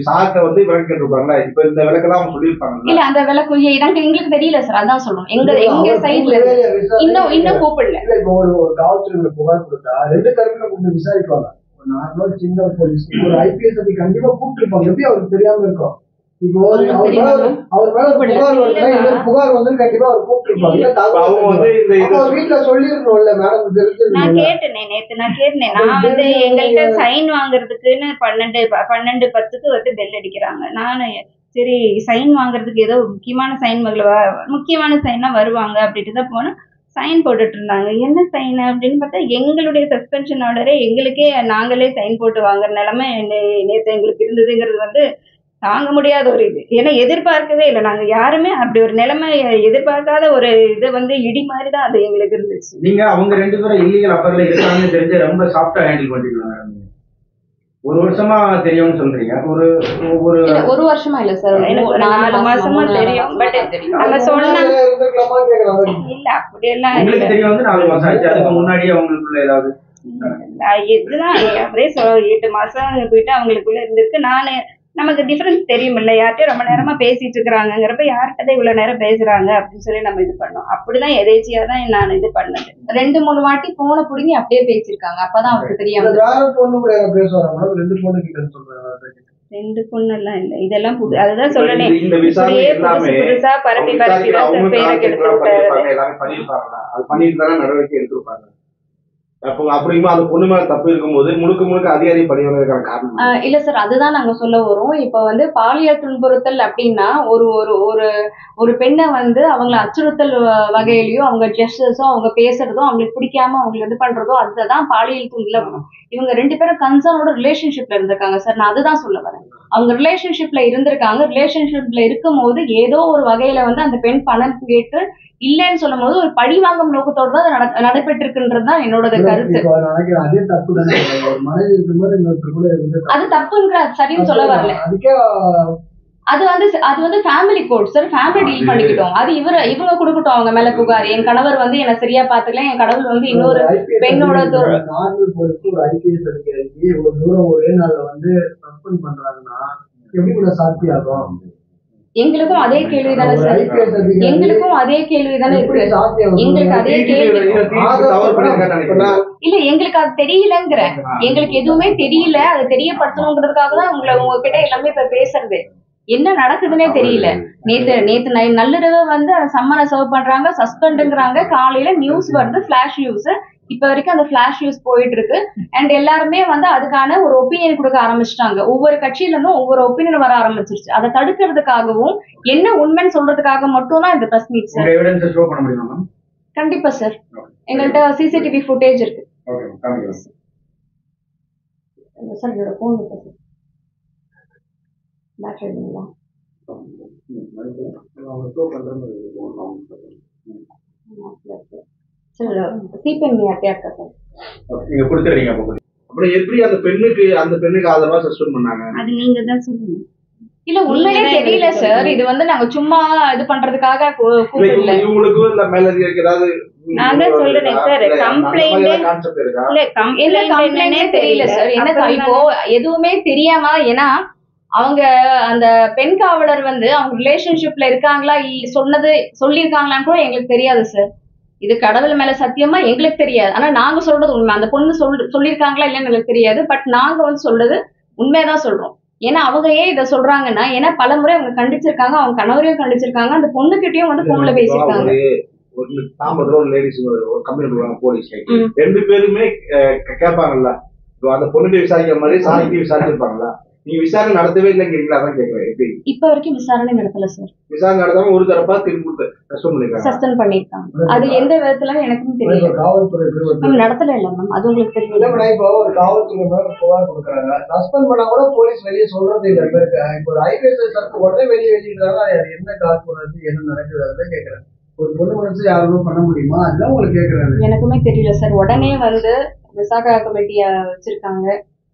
சார்ட்ட வந்து விளக்கு கேட்டிருப்பாங்களா? இப்ப இந்த விளக்கெல்லாம் அவங்க சொல்லியிருப்பாங்க. இல்ல அந்த விளக்கு எங்களுக்கு தெரியல சார், அதான் சொல்லணும். எங்க சைட்ல இன்னும் கூப்பிடல. இப்போ ஒரு காவல்துறை புகார் கொடுத்தா 2 தரப்புல கூப்பிட்டு விசாரிப்பாங்க. நார்மலா சின்ன போலீஸ் ஒரு ஐபிஎஸ் அப்படி கண்டிப்பா கூப்பிட்டுருப்பாங்க. எப்படி அவருக்கு தெரியாம இருக்கும்? இப்போ அவர் மேல புகார் வந்து கண்டிப்பா அவர் கூப்பிட்டுருப்பாங்க. வீட்டுல சொல்லிருக்கணும்ல மேடம் தெரிஞ்சு. நான் கேட்டேன். நான் வந்து எங்கள்கிட்ட சைன் வாங்குறதுக்குன்னு 12:10 வந்து பெல் அடிக்கிறாங்க. நானு சரி சைன் வாங்குறதுக்கு ஏதோ முக்கியமான சைனா வருவாங்க அப்படின்ட்டு தான் போனேன். சைன் போட்டுட்டு இருந்தாங்க. என்ன சைன் அப்படின்னு பார்த்தா எங்களுடைய சஸ்பென்ஷன் ஆர்டரே எங்களுக்கே நாங்களே சைன் போட்டு வாங்குற நிலைமை நேற்று எங்களுக்கு இருந்ததுங்கிறது வந்து தாங்க முடியாத ஒரு இது. ஏன்னா எதிர்பார்க்கவே இல்லை, நாங்க யாருமே அப்படி ஒரு நிலைமை எதிர்பார்க்காத ஒரு இது வந்து இடி மாதிரி தான் அது எங்களுக்கு இருந்துச்சு. நீங்க அவங்க 2 பேரும் இல்லீகல் அப்பர்ல இருக்காங்கன்னு தெரிஞ்சு ரொம்ப சாஃப்டா ஹேண்டில் பண்ணிக்கலாம். ஒரு வருஷமா தெரியும்னு சொல்றீங்க. ஒரு ஒரு இல்ல, ஒரு வருஷமா இல்ல சார், எனக்கு ஒரு 4 மாசமா தெரியும். பட் நம்ம சொன்னா இருந்திருக்கலாமான்னு கேக்குறாங்க. இல்ல அப்படியெல்லாம் இல்ல. உங்களுக்கு தெரிய வந்து 4 மாசம் ஆச்சு. அதுக்கு முன்னாடியே உங்களுக்குள்ள ஏதாவது இதுதான் அப்படியே 8 மாசம் போயிட்டு அவங்களுக்குள்ள இருந்திருக்கு. நமக்கு டிஃபரன்ஸ் தெரியும் இல்ல, யார்கிட்டயும் ரொம்ப நேரமா பேசிட்டு இருக்கிறாங்கிறப்ப யார்கிட்ட இவ்வளவு நேரம் பேசுறாங்க அப்படின்னு சொல்லி நம்ம இது பண்ணோம். அப்படிதான் எதேச்சியா தான் நான் இது பண்ணது. 2-3 வாட்டி போனை புடுங்கி அப்படியே பேசிருக்காங்க. அப்பதான் அவருக்கு தெரியாம வேற பொண்ணு கூட பேசுவாங்க, 2 பொண்ணு கிட்ட சொல்றாங்க. 2 பொண்ணெல்லாம் இல்ல, இதெல்லாம் அதுதான் சொல்லனே. இந்த விசாரணை இப்படியே எல்லாமே புதுசா பரப்பி தான் பேரை கெடுத்து விட்டாரு. எல்லாமே பண்ணிருப்பாங்க. அது பண்ணிட்டு தானே நடவடிக்கை எடுத்திருப்பாங்க. அப்போ அப்படிங்கும்போது அந்த பொண்ணு மேல தப்பு இருக்கும்போது முழுக்க அதிகாரி பணியாளருக்கான காரணம் இல்ல சார், அதுதான் நாங்க சொல்ல வரோம். இப்ப வந்து பாலியல் துன்புறுத்தல் அப்படின்னா ஒரு ஒரு ஒரு ஒரு பெண்ணை வந்து அவங்களை அச்சுறுத்தல் வகையிலயோ, அவங்க ஜெஸ்டர்ஸோ, அவங்க பேசுறதோ, அவங்களுக்கு பிடிக்காம அவங்களை இது பண்றதோ, அதுதான் பாலியல் துன்புல வரும். இவங்க 2 பேரும் கன்சர்னோட ரிலேஷன்ஷிப்ல இருந்திருக்காங்க சார். நான் அதுதான் சொல்ல வரேன். அவங்க ரிலேஷன்ஷிப்ல இருந்திருக்காங்க. ரிலேஷன்ஷிப்ல இருக்கும் போது ஏதோ ஒரு வகையில வந்து அந்த பெண் பணம் கேட்டு இல்லைன்னு சொல்லும் போது ஒரு பழி வாங்கும் நோக்கத்தோடு தான் நடைபெற்றிருக்குன்றது தான் என்னோட கருத்து. அதே தப்பு தானே, மனைவி இருக்கும்போது இன்னொருத்தர் கூட இருந்து அது தப்புங்கிற சரின்னு சொல்ல வரல. அதுக்கே அது வந்து family code sir. Family deal பண்ணிக்கிட்டோம். அது இவங்க கொடுக்கட்டும் அவங்க மேல புகார். என் கணவர் வந்து என்ன சரியா பாத்துக்கல, என் கடவுள் வந்து இன்னொரு பெண்ணோட நார்மல் போலீஸ்க்கு ஒரு ஐபிஎஸ் அதிகாரிக்கு ஒரு தூரம் ஒரே நாள்ல வந்து சஸ்பெண்ட் பண்றாங்கன்னா எப்படி கூட சாத்தியாகும்? எங்களுக்கும் அதே கேள்விதானே சார், எங்களுக்கும் அதே கேள்விதானே இருக்கு. எங்களுக்கு அதே கேள்வி இல்ல, எங்களுக்கு அது தெரியலங்கிற, எங்களுக்கு எதுவுமே தெரியல. அதை தெரியப்படுத்தணுங்கிறதுக்காக தான் உங்ககிட்ட எல்லாமே இப்ப பேசுறது. என்ன நடக்குதுன்னே தெரியல. நேத்து நள்ளிரவு வந்து சம்மனை சர்வ் பண்றாங்க, சஸ்பெண்டுங்கிறாங்க. காலையில நியூஸ் வருது, ஃபிளாஷ் நியூஸ். இப்ப வரைக்கும் அந்த ஃபிளாஷ் நியூஸ் போயிட்டு இருக்கு. அண்ட் எல்லாருமே வந்து அதுக்கான ஒரு ஒப்பீனியன் கொடுக்க ஆரம்பிச்சிட்டாங்க. ஒவ்வொரு கட்சியில இருந்தும் ஒவ்வொரு ஒப்பீனியன் வர ஆரம்பிச்சிருச்சு. அதை தடுக்கிறதுக்காகவும் என்ன உண்மைன்னு சொல்றதுக்காக மட்டும் தான் இந்த பிரஸ் மீட் சார். கண்டிப்பா சார், எங்கள்கிட்ட சிசிடிவி ஃபுட்டேஜ் இருக்கு சார். என்னோட போன் இருக்கு சார். பேட்டரிங்களா சார், சிபிஎம் யார்கிட்டயா இருக்கா சார்? நீங்க கொடுத்துறீங்க. அப்புறம் எப்படி அந்த பெண்ணுக்கு ஆதரவா சஸ்பெண்ட் பண்ணாங்க? அது நீங்க தான் சொல்லுங்க. இல்ல உண்மையிலே தெரியல சார். இது வந்து நாங்க சும்மா இது பண்றதுக்காக கூப்பிடல. இவங்களுக்கு இல்ல மேலதிகாரிக்கு ஏதாவது நான் தான் சொல்றேன் சார், கம்ப்ளைண்ட் இல்ல கம்ப்ளைண்டே தெரியல சார். என்ன இப்போ எதுவுமே தெரியாம, ஏன்னா அவங்க அந்த பெண் காவலர் வந்து அவங்க ரிலேஷன்ஷிப்ல இருக்காங்களா சொல்லியிருக்காங்களான்னு கூட எங்களுக்கு தெரியாது சார். இது கடவுள் மேல சத்தியமா எங்களுக்கு தெரியாது. ஆனா நாங்க சொல்றது உண்மை. அந்த பொண்ணு சொல்லியிருக்காங்களா இல்லைன்னு எங்களுக்கு தெரியாது. பட் நாங்க வந்து சொல்றது உண்மையதான் சொல்றோம். ஏன்னா அவங்க ஏன் இதை சொல்றாங்கன்னா, ஏன்னா பல முறை அவங்க கண்டிச்சிருக்காங்க, அவங்க கணவரையும் கண்டிச்சிருக்காங்க, அந்த பொண்ணுகிட்டயும் வந்து போன்ல பேசியிருக்காங்க. போலீஸ் 2 பேருமே கேட்பாங்கல்ல, அந்த பொண்ணுக்கு விசாரிக்கிற மாதிரி சாணிக்கு விசாரிச்சிருப்பாங்களா? நீங்க விசாரணை நடத்தவே இல்லைங்கிறீங்களா? அதான் கேட்கிறேன். எப்படி இப்ப வரைக்கும் விசாரணை நடத்தல சார். விசாரணை நடத்தாம ஒரு தரப்பா திரும்ப சஸ்பெண்ட் பண்ணிருக்காங்க. அது எந்த விதத்துல எனக்கும் தெரியல. காவல்துறை நடத்தல இல்ல மேம், அது உங்களுக்கு தெரியல. இப்போ ஒரு காவல்துறை மேல புகார் கொடுக்குறாங்க, சஸ்பெண்ட் பண்ணா கூட போலீஸ் வெளியே சொல்றது இல்ல. இப்போ ஒரு ஐபிஎஸ் உடனே வெளியிடுறாங்க. அது என்ன காசு போடுறது, என்ன நடக்குது அதுதான் கேட்கறேன். ஒரு பொண்ணு மனசு யாரும் பண்ண முடியுமா? அதுதான் உங்களுக்கு கேட்கறாங்க. எனக்குமே தெரியல சார். உடனே வந்து விசாகா கமிட்டிய வச்சிருக்காங்க.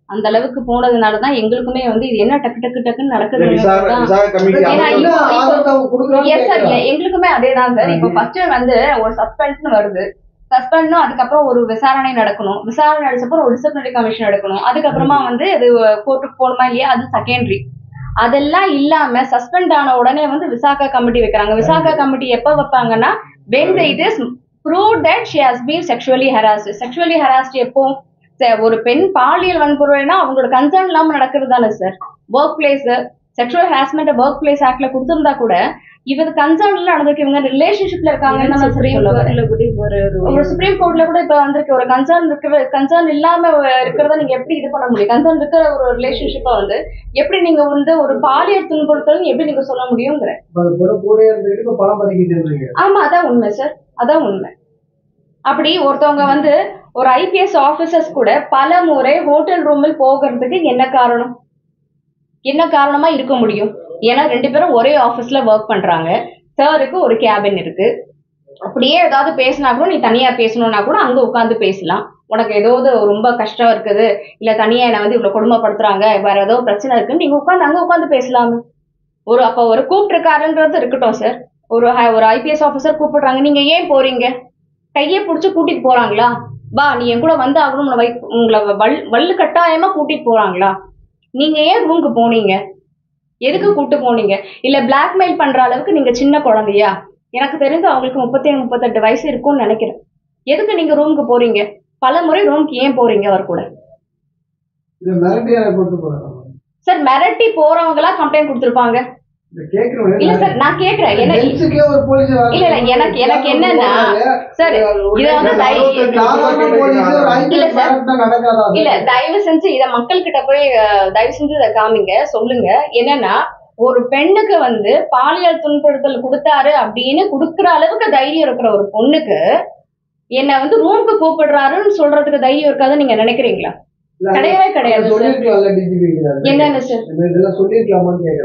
அந்த அளவுக்கு போனதுனாலதான் எங்களுக்குமே வந்து இது என்ன டக்குன்னு நடக்குது. எங்களுக்குமே அதேதான் சார். இப்போ ஃபர்ஸ்ட் வந்து ஒரு சஸ்பென்ஷன் வருது, சஸ்பெண்டும் அதுக்கப்புறம் ஒரு விசாரணை நடக்கணும். விசாரணை நடச்சப்போ ஒரு டிசிப்ளினரி கமிஷன் எடுக்கணும். அதுக்கப்புறமா வந்து அது கோர்ட்டுக்கு போகணுமா இல்லையா, அது செகண்டரி. அதெல்லாம் இல்லாம சஸ்பெண்ட் ஆன உடனே வந்து விசாகா கமிட்டி வைக்கிறாங்க. விசாகா கமிட்டி எப்ப வைப்பாங்கன்னா, when it is proved that she has been sexually harassed எப்போ ஒரு பெண் பாலியல் வன்பொருள்னா அவங்களோட கன்சர்ன் இல்லாம நடக்கிறது தானே sir. Workplace sexual harassment workplace ஆக்ட்ல கொடுத்திருந்தா கூட இவங்க கன்சர்ன்ல நடந்திருக்கு, இவங்க ரிலேஷன்ஷிப்ல இருக்காங்கன்னு சுப்ரீம் கோர்ட்ல கூட இப்ப வந்திருக்கு. ஒரு கன்சர்ன் இல்லாம இருக்கிறத நீங்க எப்படி இது பண்ண முடியும்? கன்சர்ன் இருக்கிற ஒரு ரிலேஷன்ஷிப்ப வந்து எப்படி நீங்க வந்து ஒரு பாலியல் துன்புறுத்தல் எப்படி நீங்க சொல்ல முடியுங்கிற? ஆமா, அதான் உண்மை சார், அதான் உண்மை. அப்படி ஒருத்தவங்க வந்து ஒரு ஐபிஎஸ் ஆபீசர்ஸ் கூட பல முறை ஹோட்டல் ரூமில் போகிறதுக்கு என்ன காரணமா இருக்க முடியும்? ஏன்னா 2 பேரும் ஒரே ஆபீஸ்ல ஒர்க் பண்றாங்க. சாருக்கு ஒரு கேபின் இருக்கு. அப்படியே ஏதாவது பேசினா கூட, நீ தனியா பேசணும்னா கூட அங்க உட்காந்து பேசலாம். உனக்கு ஏதாவது ரொம்ப கஷ்டம் இருக்குது இல்ல தனியா என்னை வந்து இவ்வளவு கொடுமைப்படுத்துறாங்க, வேற ஏதோ பிரச்சனை இருக்குன்னு நீங்க உட்காந்து அங்க உட்காந்து பேசலாமே. அப்ப ஒரு கூப்பிட்டுருக்காருன்றது இருக்கட்டும் சார். ஒரு ஐபிஎஸ் ஆபீசர் கூப்பிடுறாங்க, நீங்க ஏன் போறீங்க? கையை பிடிச்சு கூட்டிட்டு போறாங்களா? பா நீ என் கூட வந்து ஆகணும், உங்களை வள்ளு கட்டாயமா கூட்டிட்டு போறாங்களா? நீங்க ஏன் ரூமுக்கு போனீங்க? எதுக்கு கூட்டு போனீங்க? இல்ல பிளாக்மெயில் பண்ற அளவுக்கு நீங்க சின்ன குழந்தையா? எனக்கு தெரிஞ்சு அவங்களுக்கு 37-38 வயசு இருக்கும்னு நினைக்கிறேன். எதுக்கு நீங்க ரூமுக்கு போறீங்க? பல முறை ரூமுக்கு ஏன் போறீங்க அவர் கூட? சார் மிரட்டி போறவங்களா கம்ப்ளைண்ட் கொடுத்திருப்பாங்க. இல்ல சார் நான் கேக்குறேன், இல்ல எனக்கு என்னன்னா சார் இத வந்து இல்ல சார் இல்ல தயவு செஞ்சு இத மக்கள் கிட்ட போய் தயவு செஞ்சு இத காமிங்க, சொல்லுங்க. என்னன்னா ஒரு பெண்ணுக்கு வந்து பாலியல் துன்புறுத்தல் கொடுத்தாரு அப்படின்னு கொடுக்குற அளவுக்கு தைரியம் இருக்கிற ஒரு பொண்ணுக்கு என்ன வந்து ரூமுக்கு கூப்பிடுறாருன்னு சொல்றதுக்கு தைரியம் இருக்காதுன்னு நீங்க நினைக்கிறீங்களா? கிடையவே கிடையாது. என்னன்னு சார்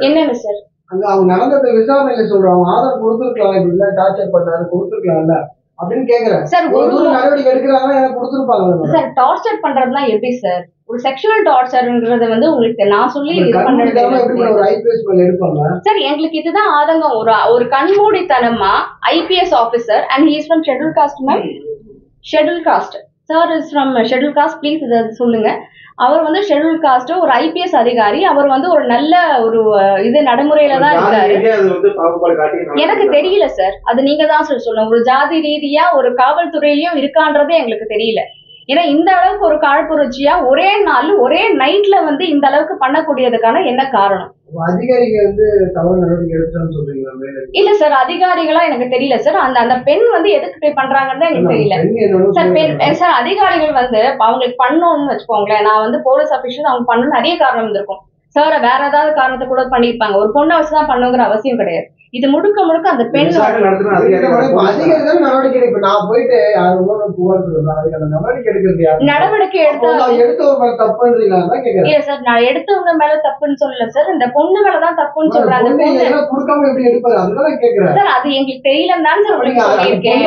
என்னன்னு சார் அங்க அவங்க நடந்த விசாரணையில சொல்றாங்க, ஆதார் கொடுத்துருக்கலாம், இப்படி டார்ச்சர் பண்ணாரு கொடுத்துருக்கலாம்ல அப்படின்னு கேக்குறேன் சார். ஒரு நடவடிக்கை எடுக்கிறாங்கன்னா எனக்கு கொடுத்துருப்பாங்க சார். டார்ச்சர் பண்றதுலாம் எப்படி சார்? ஒரு செக்ஷுவல் டார்ச்சர்ங்கிறது வந்து உங்களுக்கு நான் சொல்லி சார் எங்களுக்கு இதுதான் ஆதங்கம். ஒரு கண்மூடித்தனமா IPS officer and he is from scheduled caste ma'am. Scheduled caste sir is from scheduled caste. Please இதை சொல்லுங்க. அவர் வந்து ஷெட்யூல் காஸ்ட், ஒரு ஐபிஎஸ் அதிகாரி. அவர் வந்து ஒரு நல்ல ஒரு இது நடைமுறையில தான் இருக்காரு. எனக்கு தெரியல சார், அது நீங்க தான் சார் சொல்லணும். ஒரு ஜாதி ரீதியா ஒரு காவல்துறையிலயும் இருக்கான்றதே எங்களுக்கு தெரியல. ஏன்னா இந்த அளவுக்கு ஒரு காழ்ப்புணர்ச்சியா ஒரே நாள் ஒரே நைட்ல வந்து இந்த அளவுக்கு பண்ணக்கூடியதுக்கான என்ன காரணம்? அதிகாரிகள் வந்து தவறு நடவடிக்கை எடுத்தான்னு சொல்றீங்களா? இல்ல சார் அதிகாரிகளா எனக்கு தெரியல சார். அந்த பெண் வந்து எதுக்கு போய் பண்றாங்கன்னு எனக்கு தெரியல சார். சார் அதிகாரிகள் வந்து அவங்களுக்கு பண்ணணும்னு வச்சுக்கோங்களேன், நான் வந்து போலீஸ் அபிஷியல் அவங்க பண்ணணும் நிறைய காரணம் இருந்திருக்கும் சார். வேற ஏதாவது காரணத்தை கூட பண்ணிருப்பாங்க. ஒரு பொண்ணை வச்சுதான் பண்ணுங்கிற அவசியம் கிடையாது. இது முழுக்க முழுக்க அந்த பெண் நடவடிக்கை இல்ல சார். நான் எடுத்தவங்க மேல தப்புன்னு சொல்லல சார், இந்த பொண்ணு மேலதான் தப்புன்னு சொல்றாங்க சார். அது எங்களுக்கு தெரியலன்னு தான் சார் உங்களுக்கு சொல்லியிருக்கேன்.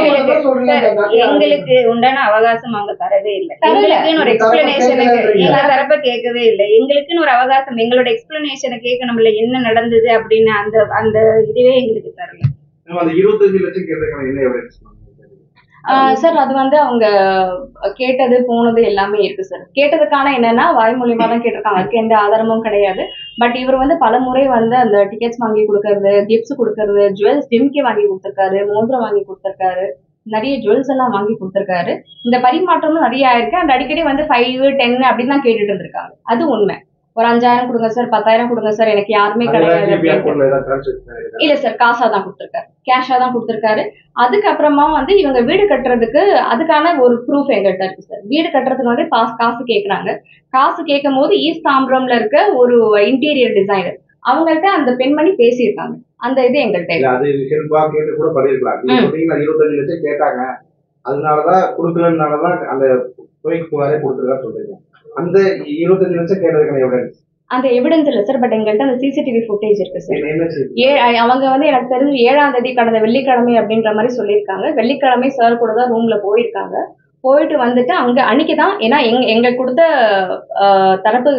எங்களுக்கு உண்டான அவகாசம் அவங்க தரவே இல்லை. எங்களுக்குன்னு ஒரு எக்ஸ்பிளனேஷனுக்கு எங்க தரப்ப கேட்கவே இல்லை. எங்களுக்குன்னு ஒரு அவகாசம் எங்களோட எக்ஸ்பிளனேஷனை கேட்கணும்ல, என்ன நடந்தது அப்படின்னு அந்த இதுவே எங்களுக்கு தரல. சார் அது வந்து அவங்க கேட்டது போனது எல்லாமே இருக்கு சார். கேட்டதுக்கான என்னன்னா வாய்மொழியமா தான் கேட்டிருக்காங்க, அதுக்கு எந்த ஆதாரமும் கிடையாது. பட் இவர் வந்து பல முறை வந்து அந்த டிக்கெட்ஸ் வாங்கி கொடுக்கறது, கிஃப்ட்ஸ் கொடுக்கறது, ஜுவல்ஸ் டிம்கி வாங்கி கொடுத்துருக்காரு, மோதிரம் வாங்கி கொடுத்துருக்காரு, நிறைய ஜுவல்ஸ் எல்லாம் வாங்கி கொடுத்துருக்காரு. இந்த பரிமாற்றமும் நிறைய ஆயிருக்கு. அந்த அடிக்கடி வந்து 5, 10 அப்படின்னு தான் கேட்டுட்டு இருந்திருக்காங்க. அது உண்மை. ஒரு 5000 கொடுங்க சார், 10,000 கொடுங்க சார், எனக்கு யாருமே கிடையாது. இல்ல சார் காசா தான் கொடுத்துருக்காரு, கேஷா தான் கொடுத்துருக்காரு. அதுக்கப்புறமா வந்து இவங்க வீடு கட்டுறதுக்கு அதுக்கான ஒரு ப்ரூஃப் எங்கள்கிட்ட இருக்கு சார். வீடு கட்டுறதுக்கு வந்து காசு கேட்கறாங்க. காசு கேட்கும் போது ஈஸ்ட் தாம்பரம்ல இருக்க ஒரு இன்டீரியர் டிசைனர் அவங்கள்ட்ட அந்த பெண்மணி பேசியிருக்காங்க. அந்த இது எங்கள்கிட்ட கேட்டாங்க. அதனாலதான் கொடுக்கலனாலதான் அந்த புகாரே கொடுத்துருக்கா சொல்றீங்க. அந்த 25 லட்சம் கேட்டதுக்கான எவிடன்ஸ் அந்த எவிடன்ஸ் இல்ல சார். பட் எங்கள்கிட்ட அந்த சிசிடிவி ஃபுட்டேஜ் இருக்கு சார். அவங்க வந்து எனக்கு தெரிஞ்சு 7ஆம் தேதி கடந்த வெள்ளிக்கிழமை அப்படின்ற மாதிரி சொல்லியிருக்காங்க. வெள்ளிக்கிழமை சார் கூட தான் ரூம்ல போயிருக்காங்க. போயிட்டு வந்துட்டு அங்க அன்னைக்குதான், ஏன்னா எங்க கொடுத்த தரப்பு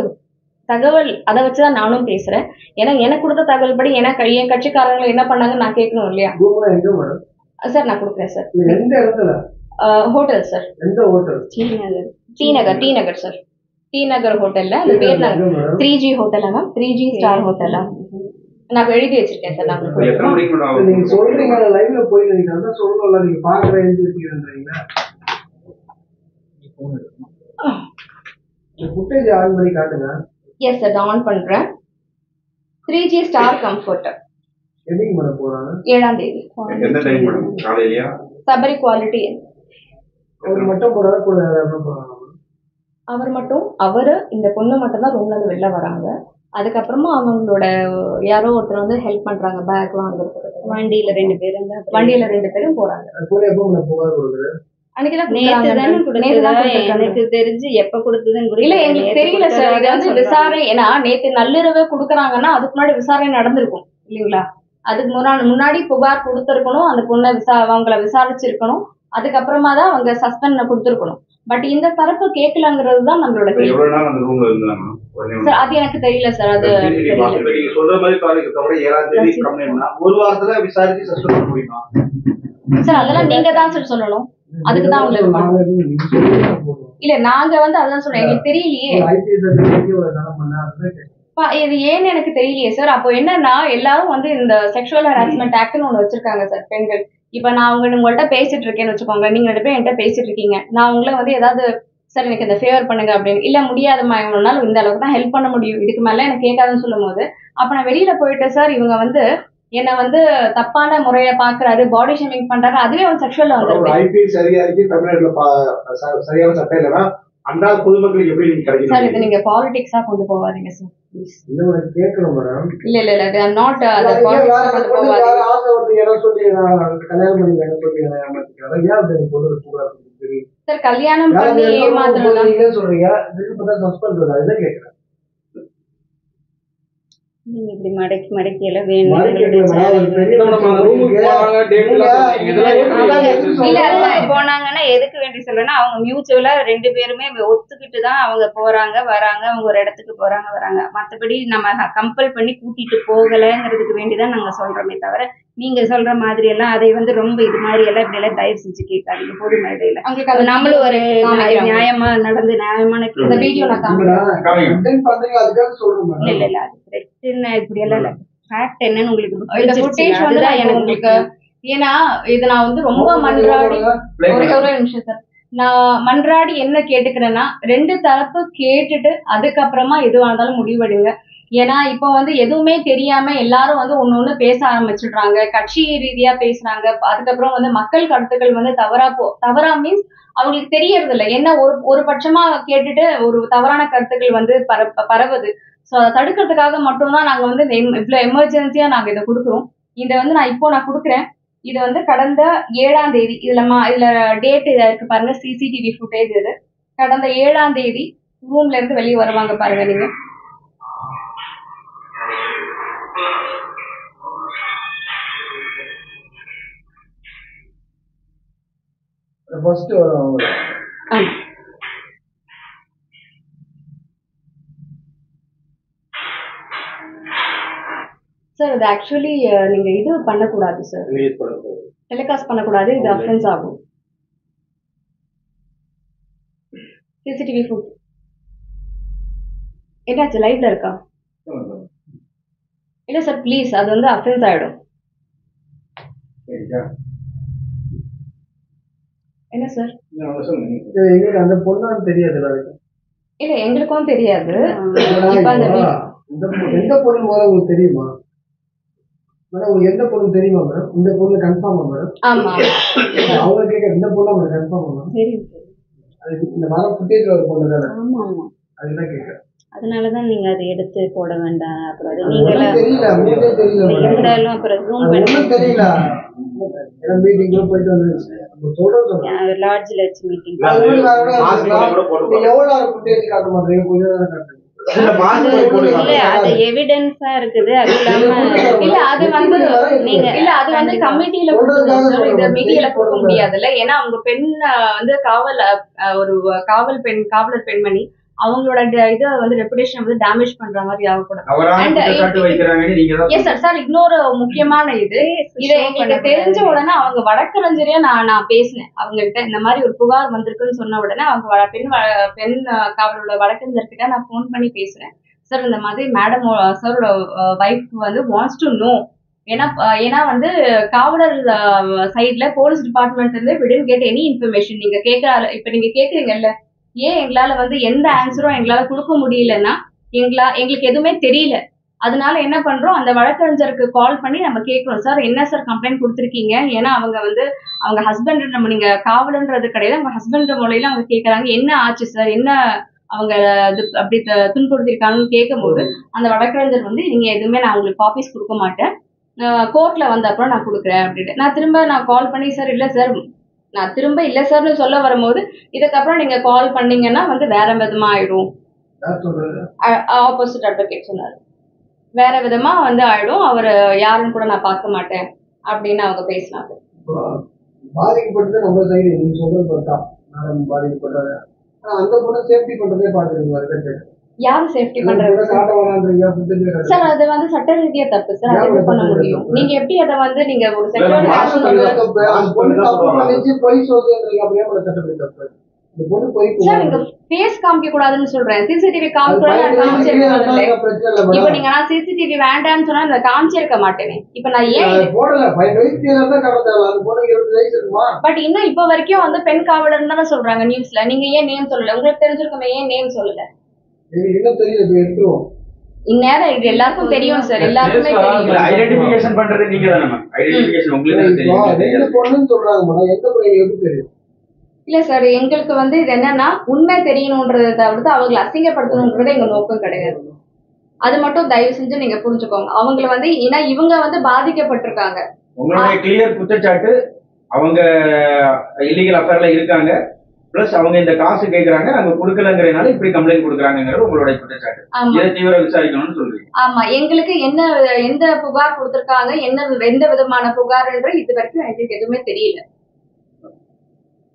தகவல் அதை வச்சுதான் நானும் பேசுறேன். ஏன்னா எனக்கு கொடுத்த தகவல் படி என் கட்சிக்காரங்களை என்ன பண்ணாங்கன்னு நான் கேட்கணும் இல்லையா சார். நான் கொடுக்குறேன் சார். Hotel sir. டி நகர் சார். டி நகர் ஹோட்டல்ல அந்த பேர் 3G ஹோட்டலா மேம்? 3G ஸ்டார் ஹோட்டலா? நான் எழுதி வச்சிருக்கேன் சார். நான் நீங்க சொல்றீங்க லைவ்ல போய் நீங்க அத சொல்லல, நீங்க பாக்குற எழுதிட்டீங்கன்றீங்களா? இந்த ஃபுட்டேஜ் ஆன் பண்ணி காட்டுங்க. எஸ் சார் ஆன் பண்றேன். 3G ஸ்டார் கம்ஃபர்ட் எதிங்க மேடம் போறாங்க 7ஆம் தேதி. எந்த டைம் மேடம்? காலையிலயா? சபரி குவாலிட்டி. அவர் மட்டும் போறாரா கூட யாரும் போறாங்க? அவர் மட்டும். அவரு இந்த பொண்ணு மட்டும் தான் ரூம்ல இருந்து வெளில வராங்க. அதுக்கப்புறமா அவங்களோட யாரோ ஒருத்தர் வந்து ஹெல்ப் பண்றாங்க பேக் வாங்குறதுக்கு. வண்டியில 2 பேரும் போறாங்க. எனக்கு தெரிஞ்சு எப்ப கொடுத்ததுன்னு இல்ல எங்களுக்கு தெரியல சார். இது வந்து விசாரணை. ஏன்னா நேத்து நள்ளிரவு கொடுக்குறாங்கன்னா அதுக்கு முன்னாடி விசாரணை நடந்திருக்கும் இல்லைங்களா? அதுக்கு முன்னாடி புகார் கொடுத்திருக்கணும். அந்த பொண்ணை அவங்கள விசாரிச்சிருக்கணும். அதுக்கப்புறமா தான் அவங்க சஸ்பெண்ட் கொடுத்துருக்கணும். பட் இந்த தரப்பு கேட்கலங்கிறது தான் நம்மளோட கேள்வி. எவ்வளவு நாள் அந்த ரூம்ல இருந்தாங்க சார் அது எனக்கு தெரியல சார். அது தெரியல. நீங்க சொல்ற மாதிரி பாருங்க, தவிர 7ஆம் தேதி கம்ப்ளைண்ட்னா ஒரு வாரத்துல விசாரிச்சு சஸ்பெண்ட் பண்ண முடியுமா சார்? அதெல்லாம் நீங்க தான் சார் சொல்லணும். அதுக்கு தான் இல்ல நாங்க வந்து அதான் சொல்றேன், எங்களுக்கு தெரியலையே இது ஏன்னு எனக்கு தெரியலையே சார். அப்போ என்னன்னா எல்லாரும் வந்து இந்த செக்ஷுவல் ஹராஸ்மெண்ட் ஆக்ட்னு ஒண்ணு வச்சிருக்காங்க சார் பெண்கள். இப்ப நான் உங்கள்ட்ட பேசிட்டு இருக்கேன்னு வச்சுக்கோங்க, நீங்க 2 பேரும் என்கிட்ட பேசிட்டு இருக்கீங்க, நான் உங்களை வந்து ஏதாவது சார் எனக்கு இந்த ஃபேவர் பண்ணுங்க அப்படின்னு, இல்ல முடியாதம்மா இவங்களால இந்த அளவுக்கு தான் ஹெல்ப் பண்ண முடியும், இதுக்கு மேல எனக்கு கேட்காதுன்னு சொல்லும் போது அப்ப நான் வெளியில போயிட்டு சார் இவங்க வந்து என்ன வந்து தப்பான முறையில பாக்குறாரு, பாடி ஷேமிங் பண்றாரு, அதுவே வந்து செக்ஷுவல் வந்து ஐபிஎஸ் அதிகாரிக்கு தமிழ்நாட்டுல சரியான சட்டம் இல்லைன்னா அன்றாட பொதுமக்களுக்கு எப்படி நீங்க கிடைக்கும் சார்? இது நீங்க பாலிடிக்ஸா கொண்டு போவாதீங்க சார். கேட்கணும் மேடம். இல்ல இல்ல இல்ல ஐ அம் நாட் அத பாலிடிக்ஸா கொண்டு போவாதீங்க. ஆசை வந்து என்ன சொல்லி கல்யாணம் பண்ணி என்ன சொல்லி ஏமாத்திக்கிறாங்க. ஏன் பொண்ணு கூடாது சார்? கல்யாணம் பண்ணி ஏமாத்துறதா சொல்றீங்க? விருப்பம் சஸ்பெண்ட் பண்ணா இதை கேட்கறேன். நீங்க இப்படி மடக்கி எல்லாம் வேணும் போனாங்கன்னா எதுக்கு வேண்டி சொல்றேன்னா அவங்க மியூச்சுவலா 2 பேருமே ஒத்துக்கிட்டு தான் அவங்க போறாங்க வராங்க, அவங்க ஒரு இடத்துக்கு போறாங்க வராங்க. மத்தபடி நம்ம கம்பல் பண்ணி கூட்டிட்டு போகலைங்கிறதுக்கு வேண்டிதான் நாங்க சொல்றோமே தவிர நீங்க சொல்ற மாதிரி எல்லாம் அதை வந்து ரொம்ப இது மாதிரி எல்லாம் இப்படி எல்லாம் தயவு செஞ்சு கேட்காதீங்க பொது மேடையில. நம்மளும் ஒரு நியாயமா நடந்து நியாயமான வீடியோ இல்ல இல்ல அது பிரச்சனை இப்படி எல்லாம் இல்ல. ஃபேக்ட் என்னன்னு உங்களுக்கு ஏன்னா இது நான் வந்து ரொம்ப மன்றாடி ஒரே நிமிஷம் சார், நான் மன்றாடி என்ன கேட்டுக்கிறேன்னா 2 தரப்பு கேட்டுட்டு அதுக்கப்புறமா எதுவா இருந்தாலும் முடிவெடுங்க. ஏன்னா இப்போ வந்து எதுவுமே தெரியாம எல்லாரும் வந்து ஒண்ணு பேச ஆரம்பிச்சிடுறாங்க, கட்சி ரீதியா பேசுறாங்க. அதுக்கப்புறம் வந்து மக்கள் கருத்துக்கள் வந்து தவறா மீன்ஸ் அவங்களுக்கு தெரியறது இல்லை. என்ன ஒரு பட்சமா கேட்டுட்டு ஒரு தவறான கருத்துக்கள் வந்து பரவுது. ஸோ அதை தடுக்கிறதுக்காக மட்டும்தான் நாங்க வந்து இவ்வளவு எமர்ஜென்சியா நாங்க இதை கொடுக்குறோம். இதை வந்து நான் கொடுக்குறேன். இது வந்து கடந்த 7ஆம் தேதி இதுல டேட் இதை இருக்கு பாருங்க, சிசிடிவி ஃபுட்டேஜ். இது கடந்த 7ஆம் தேதி ரூம்ல இருந்து வெளியே வருவாங்க பாருங்க நீங்க. ஃபர்ஸ்ட் வரும் சார். இது ஆக்சுவலி நீங்க இது பண்ணக்கூடாது சார், டெலிகாஸ்ட் பண்ணக்கூடாது, இது அஃபென்ஸ் ஆகும். சிசிடிவி ஃபுட் என்னாச்சு லைவ்ல இருக்கா? இல்ல சார் ப்ளீஸ், அது வந்து அஃபென்ஸ் ஆயிடும். என்ன சார்? எங்களுக்கு அந்த பொண்ணு தெரியாது. இல்ல எங்களுக்கும் தெரியாது. எந்த பொண்ணு போல உங்களுக்கு தெரியுமா மேடம்? உங்களுக்கு எந்த பொண்ணு தெரியுமா மேடம்? இந்த பொண்ணு கன்ஃபார்மா மேடம்? ஆமா அவங்க கேட்க இந்த பொண்ணு மேடம் கன்ஃபார்மா மேடம்? தெரியும். அது இந்த வர ஃபுட்டேஜ்ல ஒரு பொண்ணு தானே? ஆமா ஆமா, அதுதான் கேட்கறேன். அதனாலதான் நீங்க அதை எடுத்து போட வேண்டாம். அப்புறம் அது தெரியல இருந்தாலும் அப்புறம் ஜூம் பண்ணி தெரியல. மீட்டிங்ல போயிட்டு வந்து லாட்ஜ்ல வச்சு மீட்டிங் எவ்வளவு ஃபுட்டேஜ் காட்ட மாட்டீங்க? கொஞ்சம் இல்ல அது எவிடன்ஸா இருக்குது. அது இல்லாம இல்ல அது வந்து நீங்க இல்ல அது வந்து கமிட்டியில கொடுக்கணும், இந்த மீடியால கொடுக்க முடியாதுல்ல. ஏன்னா அவங்க பெண் வந்து ஒரு காவலர் பெண்மணி அவங்களோட இதை வந்து ரெப்புடேஷன் வந்து டேமேஜ் பண்ற மாதிரி ஆகக்கூடாது. Yes sir. சார் இன்னொரு முக்கியமான இது எங்களுக்கு தெரிஞ்ச உடனே அவங்க வழக்கறிஞரையா நான் பேசினேன் அவங்ககிட்ட. இந்த மாதிரி ஒரு புகார் வந்திருக்குன்னு சொன்ன உடனே அவங்க பெண் காவலோட வழக்கறிஞர்கிட்ட நான் போன் பண்ணி பேசுறேன். சார் இந்த மாதிரி மேடம் சாரோட வைஃப் வந்து வாண்ட்ஸ் டு நோ. ஏன்னா வந்து காவலர் சைட்ல போலீஸ் டிபார்ட்மெண்ட் இருந்து விடன் கேட் எனி இன்ஃபர்மேஷன் நீங்க இப்ப நீங்க கேக்குறீங்கல்ல, ஏன் எங்களால வந்து எந்த ஆன்சரும் எங்களால கொடுக்க முடியலன்னா எங்களுக்கு எதுவுமே தெரியல. அதனால என்ன பண்றோம், அந்த வழக்கறிஞருக்கு கால் பண்ணி நம்ம கேட்கிறோம், சார் என்ன சார் கம்ப்ளைண்ட் கொடுத்துருக்கீங்க? ஏன்னா அவங்க ஹஸ்பண்ட் நம்ம நீங்க காவலன்றது கிடையாது, அவங்க ஹஸ்பண்ட் மூலையில அவங்க கேட்கறாங்க என்ன ஆச்சு சார், என்ன அவங்க அப்படி துன்புறுத்திருக்காங்கன்னு கேட்கும் போது அந்த வழக்கறிஞர் வந்து நீங்க எதுவுமே நான் உங்களுக்கு காப்பீஸ் கொடுக்க மாட்டேன், கோர்ட்ல வந்த அப்புறம் நான் கொடுக்குறேன் அப்படின்ட்டு. நான் கால் பண்ணி சார் இல்ல சார் நான் திரும்ப இல்ல சார்னு சொல்ல வரும்போது இதுக்கப்புறம் நீங்க கால் பண்ணீங்கன்னா வந்து வேற விதமா ஆயிடும். ஆப்போசிட் அட்வொகேட் சொன்னாரு வேற விதமா வந்து ஆயிடும், அவர் யாருன்னு கூட நான் பார்க்க மாட்டேன் அப்படின்னு அவங்க பேசினாங்க. பாதிக்கப்பட்டது நம்ம சைடு நீங்க சொல்றது பார்த்தா மேடம் பாதிக்கப்பட்டது. அந்த பொண்ணை சேஃப்டி பண்றதே பாக்குறீங்க. யாரு சேஃப்டி பண்றது சார்? அது வந்து சட்ட ரீதியா தப்பு சார். அது எப்படி பண்ண முடியும்? நீங்க எப்படி அதை வந்து நீங்க ஒரு செக்ஷுவல் சார் நீங்க ஃபேஸ் காமிக்க கூடாதுன்னு சொல்றேன். சிசிடிவி காமிச்சிருக்க. இப்ப நீங்க நான் சிசிடிவி வேண்டாம்னு சொன்னா நான் காமிச்சிருக்க மாட்டேனே. இப்ப நான் ஏன் பட் இன்னும் இப்ப வரைக்கும் வந்து பெண் காவலர் தானே சொல்றாங்க நியூஸ்ல. நீங்க ஏன் நேம் சொல்லல? உங்களுக்கு தெரிஞ்சிருக்கோமே, ஏன் நேம் சொல்லல? இந்நேரம் இது எல்லாருக்கும் தெரியும் சார். எல்லாருக்குமே தெரியும். ஐடென்டிஃபிகேஷன் பண்றது நீங்க தானே மேம்? ஐடென்டிஃபிகேஷன் உங்களுக்கு தெரியும். இல்ல சார், எங்களுக்கு வந்து இது என்னன்னா உண்மை தெரியணும்ன்றதை தவிர்த்து அவங்களை அசிங்கப்படுத்தணும்ன்றது எங்க நோக்கம் கிடையாது. அது மட்டும் தயவு செஞ்சு நீங்க புரிஞ்சுக்கோங்க. அவங்கள வந்து ஏன்னா இவங்க வந்து பாதிக்கப்பட்டிருக்காங்க. உங்களுடைய கிளியர் குற்றச்சாட்டு அவங்க இல்லீகல் அஃபேர்ல இருக்காங்க, பிளஸ் அவங்க இந்த காசு கேக்குறாங்க, நாங்க கொடுக்கலங்கிறதுனால இப்படி கம்ப்ளைண்ட் கொடுக்குறாங்கிறது உங்களுடைய குற்றச்சாட்டு. இதை தீவிர விசாரிக்கணும்னு சொல்றீங்க. ஆமா, எங்களுக்கு என்ன எந்த புகார் கொடுத்திருக்காங்க, எந்த விதமான புகார்ன்ற இது வரைக்கும் எங்களுக்கு எதுவுமே தெரியல.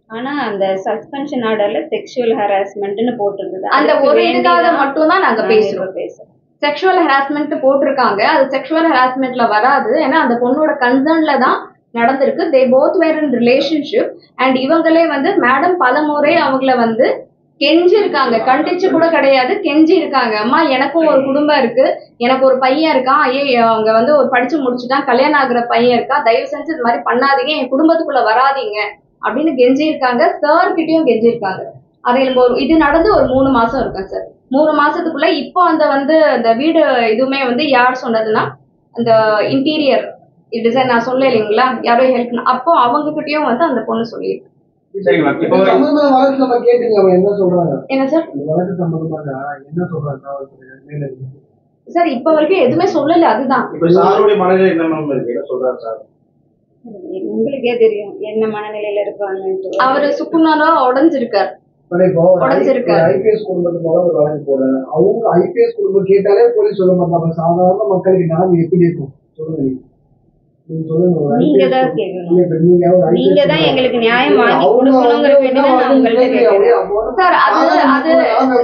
ஆனா அந்த சஸ்பென்ஷன் ஆர்டர்ல செக்ஷுவல் ஹராஸ்மெண்ட்னு போட்டிருந்தது. அந்த ஒரு இதுக்காக மட்டும் தான் நாங்க பேசுறோம். செக்ஷுவல் ஹராஸ்மெண்ட் போட்டிருக்காங்க, அது செக்ஷுவல் ஹராஸ்மெண்ட்ல வராது. ஏன்னா அந்த பொண்ணோட கன்சர்ன்ல தான் நடந்திருக்கு. They both were in relationship. And இவங்களே வந்து மேடம் பல முறை அவங்கள வந்து கெஞ்சி இருக்காங்க, கண்டிச்சு கூட கிடையாது, கெஞ்சி இருக்காங்க. அம்மா எனக்கும் ஒரு குடும்பம் இருக்கு, எனக்கு ஒரு பையன் இருக்கான், அவங்க வந்து ஒரு படிச்சு முடிச்சுட்டான், கல்யாணம் ஆகுற பையன் இருக்கா, தயவு செஞ்சு இது மாதிரி பண்ணாதீங்க, என் குடும்பத்துக்குள்ள வராதீங்க அப்படின்னு கெஞ்சி இருக்காங்க. சார் கிட்டயும் கெஞ்சி இருக்காங்க. அதில் இது நடந்து ஒரு 3 மாசம் இருக்கும் சார். 3 மாசத்துக்குள்ள இப்போ அந்த வீடு இதுவுமே வந்து யார் சொன்னதுன்னா அந்த இன்டீரியர் டிசைன் நான் சொல்ல இல்லைங்களா, யாரோ ஹெல்ப், அப்போ அவங்க கிட்டயும் வந்து அந்த பொண்ணு சொல்லியிருக்கு. என்ன சார் சார் இப்ப வரைக்கும் எதுவுமே சொல்லல. அதுதான் உங்களுக்கே தெரியும் என்ன மனநிலையில இருப்பாங்க. அவரு சுக்குனாரா உடஞ்சிருக்காரு. ஐபிஎஸ் குடும்பத்துக்கு ஒரு வழக்கு போட அவங்க ஐபிஎஸ் குடும்பம் கேட்டாலே போலீஸ் சொல்ல மாட்டாங்க. சாதாரண மக்களுக்கு நாம எப்படி இருக்கும் சொல்லுங்க. நீங்க தான் கேட்கணும். நீங்க தான் எங்களுக்கு நியாயம் வாங்கி கொடுக்கணுங்கிற சார்.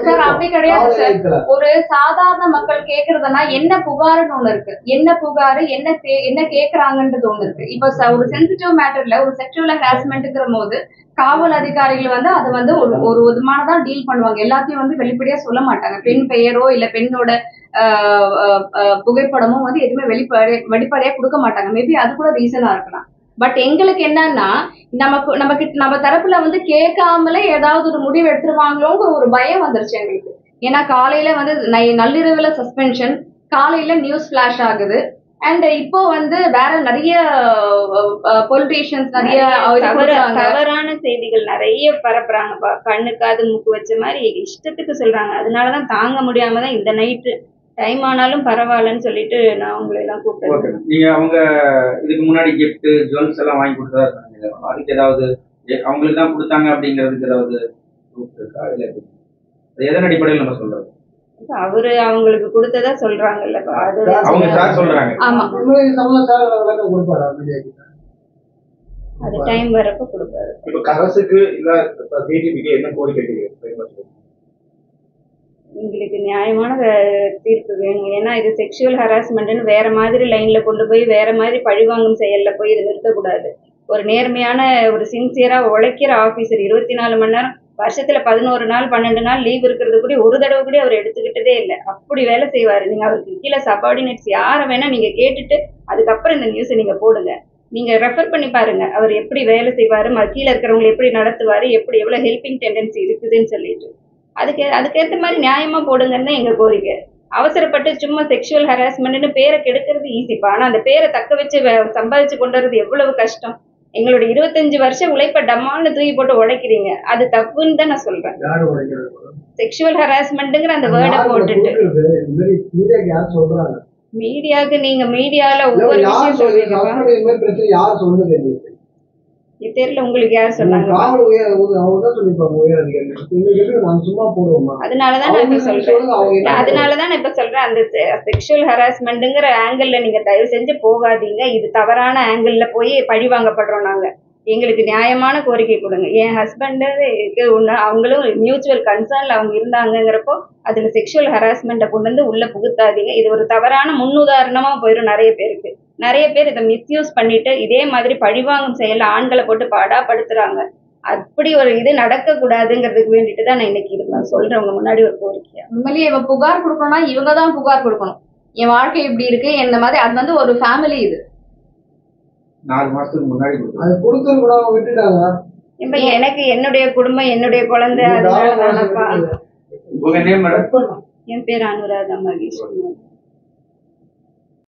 சார் அப்படி கிடையாது சார். ஒரு சாதாரண மக்கள் கேக்குறதுனா என்ன புகாருன்னு ஒண்ணு இருக்கு, என்ன புகாரு, என்ன கேக்குறாங்கன்றது ஒண்ணு இருக்கு. இப்ப ஒரு சென்சிட்டிவ் மேட்டர்ல ஒரு செக்ஷுவல் ஹராஸ்மெண்ட்ங்கிற போது காவல் அதிகாரிகள் வந்து அதை வந்து ஒரு விதமானதான் டீல் பண்ணுவாங்க. எல்லாத்தையும் வந்து வெளிப்படையா சொல்ல மாட்டாங்க. பெண் பெயரோ இல்ல பெண்ணோட புகைப்படமும் வந்து எதுவுமே வெளிப்படையா கொடுக்க மாட்டாங்க. மேபி அது கூட ரீசனா இருக்கலாம். பட் எங்களுக்கு என்னன்னா நம்ம தரப்புல வந்து கேட்காமலே ஏதாவது ஒரு முடிவு எடுத்துருவாங்களோங்கிற ஒரு பயம் வந்துருச்சு எங்களுக்கு. ஏன்னா காலையில வந்து நள்ளிரவுல சஸ்பென்ஷன், காலையில நியூஸ் பிளாஷ் ஆகுது. அண்ட் இப்போ வந்து வேற நிறைய பொலிட்டீஷியன்ஸ் நிறைய தவறான செய்திகள் நிறைய பரப்புறாங்கப்பா. கண்ணு காது மூக்கு வச்ச மாதிரி இஷ்டத்துக்கு சொல்றாங்க. அதனாலதான் தாங்க முடியாம தான் இந்த நைட்டு டைம் ஆனாலும் பரவாயில்லன்னு சொல்லிட்டு நான் உங்களை எல்லாம் கூப்பிட்டேன். நீங்க அவங்க இதுக்கு முன்னாடி கிஃப்ட் ஜுவல்ஸ் எல்லாம் வாங்கி கொடுத்ததா சொன்னீங்க. அதுக்கு ஏதாவது அவங்களுக்கு தான் கொடுத்தாங்க அப்படிங்கிறதுக்கு ஏதாவது ப்ரூஃப் இருக்கா? இல்ல எதன் அடிப்படையில் நம்ம சொல்றோம்? அவரு அவங்களுக்கு கொடுத்ததா சொல்றாங்கல்ல, அது அவங்க சார் சொல்றாங்க. ஆமா, அது டைம் வரப்ப கொடுப்பாரு. இப்ப கரசுக்கு இல்ல டிடிபிக்கு என்ன கோரிக்கை? எங்களுக்கு நியாயமான தீர்ப்பு வேணும். ஏன்னா இது செக்ஷுவல் ஹராஸ்மெண்ட்னு வேற மாதிரி லைன்ல கொண்டு போய் வேற மாதிரி பழிவாங்கும் செயல்ல போய் இது நிறுத்தக்கூடாது. ஒரு நேர்மையான ஒரு சின்சியரா உழைக்கிற ஆபீசர் 24 மணி நேரம் வருஷத்துல 11 நாள் 12 நாள் லீவ் இருக்கிறது கூட ஒரு தடவை கூட அவர் எடுத்துக்கிட்டதே இல்லை. அப்படி வேலை செய்வாரு. நீங்க அவருக்கு கீழே சபார்டினேட்ஸ் யாரை வேணா நீங்க கேட்டுட்டு அதுக்கப்புறம் இந்த நியூஸை நீங்க போடுங்க. நீங்க ரெஃபர் பண்ணி பாருங்க அவர் எப்படி வேலை செய்வாரு, கீழே இருக்கிறவங்களை எப்படி நடத்துவாரு, எப்படி எவ்வளவு ஹெல்பிங் டெண்டன்சி இருக்குதுன்னு சொல்லிட்டு அதுக்கேற்ற மாதிரி நியாயமா போடுங்கன்னு தான் எங்க கோரிக்கை. அவசரப்பட்டு சும்மா செக்ஷுவல் ஹராஸ்மெண்ட்னு பேரை கெடுக்கிறது ஈஸிப்பா. ஆனா அந்த பேரை தக்க வச்சு சம்பாதிச்சு கொண்டு வர்றது எவ்வளவு கஷ்டம். எங்களோட 25 வருஷம் உழைப்ப டம்மான்னு தூக்கி போட்டு உடைக்கிறீங்க. அது தப்புன்னு தான் நான் சொல்றேன். செக்ஷுவல் ஹராஸ்மெண்ட்ங்கிற அந்த வேர்டை போட்டுட்டு மீடியாவுக்கு நீங்க மீடியால ஒவ்வொரு விஷயம் சொல்றீங்க. தெரியல உங்களுக்கு யார் சொன்னாங்க? அதனாலதான் நான் இப்ப சொல்றேன் அந்த செக்ஷுவல் ஹராஸ்மெண்ட்ங்கிற ஆங்கிள் நீங்க தயவு செஞ்சு போகாதீங்க. இது தவறான ஆங்கிள் போய் பழி வாங்கப்படுறோம் நாங்க. எங்களுக்கு நியாயமான கோரிக்கை கொடுங்க. என் ஹஸ்பண்டுக்கு ஒன்று அவங்களும் மியூச்சுவல் கன்சர்ன்ல அவங்க இருந்தாங்கங்கிறப்போ அதுல செக்ஷுவல் ஹராஸ்மெண்ட்டை கொண்டு வந்து உள்ள புகுத்தாதீங்க. இது ஒரு தவறான முன்னுதாரணமா போயிடும் நிறைய பேருக்கு. நிறைய பேர் இதை மிஸ்யூஸ் பண்ணிட்டு இதே மாதிரி பழிவாங்கும் செயல்ல ஆண்களை போட்டு பாடாப்படுத்துறாங்க. அப்படி ஒரு இது நடக்க கூடாதுங்கிறதுக்கு வேண்டிட்டு தான் நான் இன்னைக்கு இது சொல்றேன் உங்க முன்னாடி ஒரு கோரிக்கையா. உண்மையிலேயே இவ புகார் கொடுக்கணும்னா இவங்க தான் புகார் கொடுக்கணும். என் வாழ்க்கை இப்படி இருக்கு என்ன மாதிரி. அது வந்து ஒரு ஃபேமிலி. இது 4 மாசத்துக்கு முன்னாடி அது கொடுத்து கூட அவங்க விட்டுட்டாங்க. இப்ப எனக்கு என்னுடைய குடும்பம் என்னுடைய குழந்தை அதனால தானப்பா. உங்க நேம் மேடம்? என் பேர் அனுராதா மகேஷ்.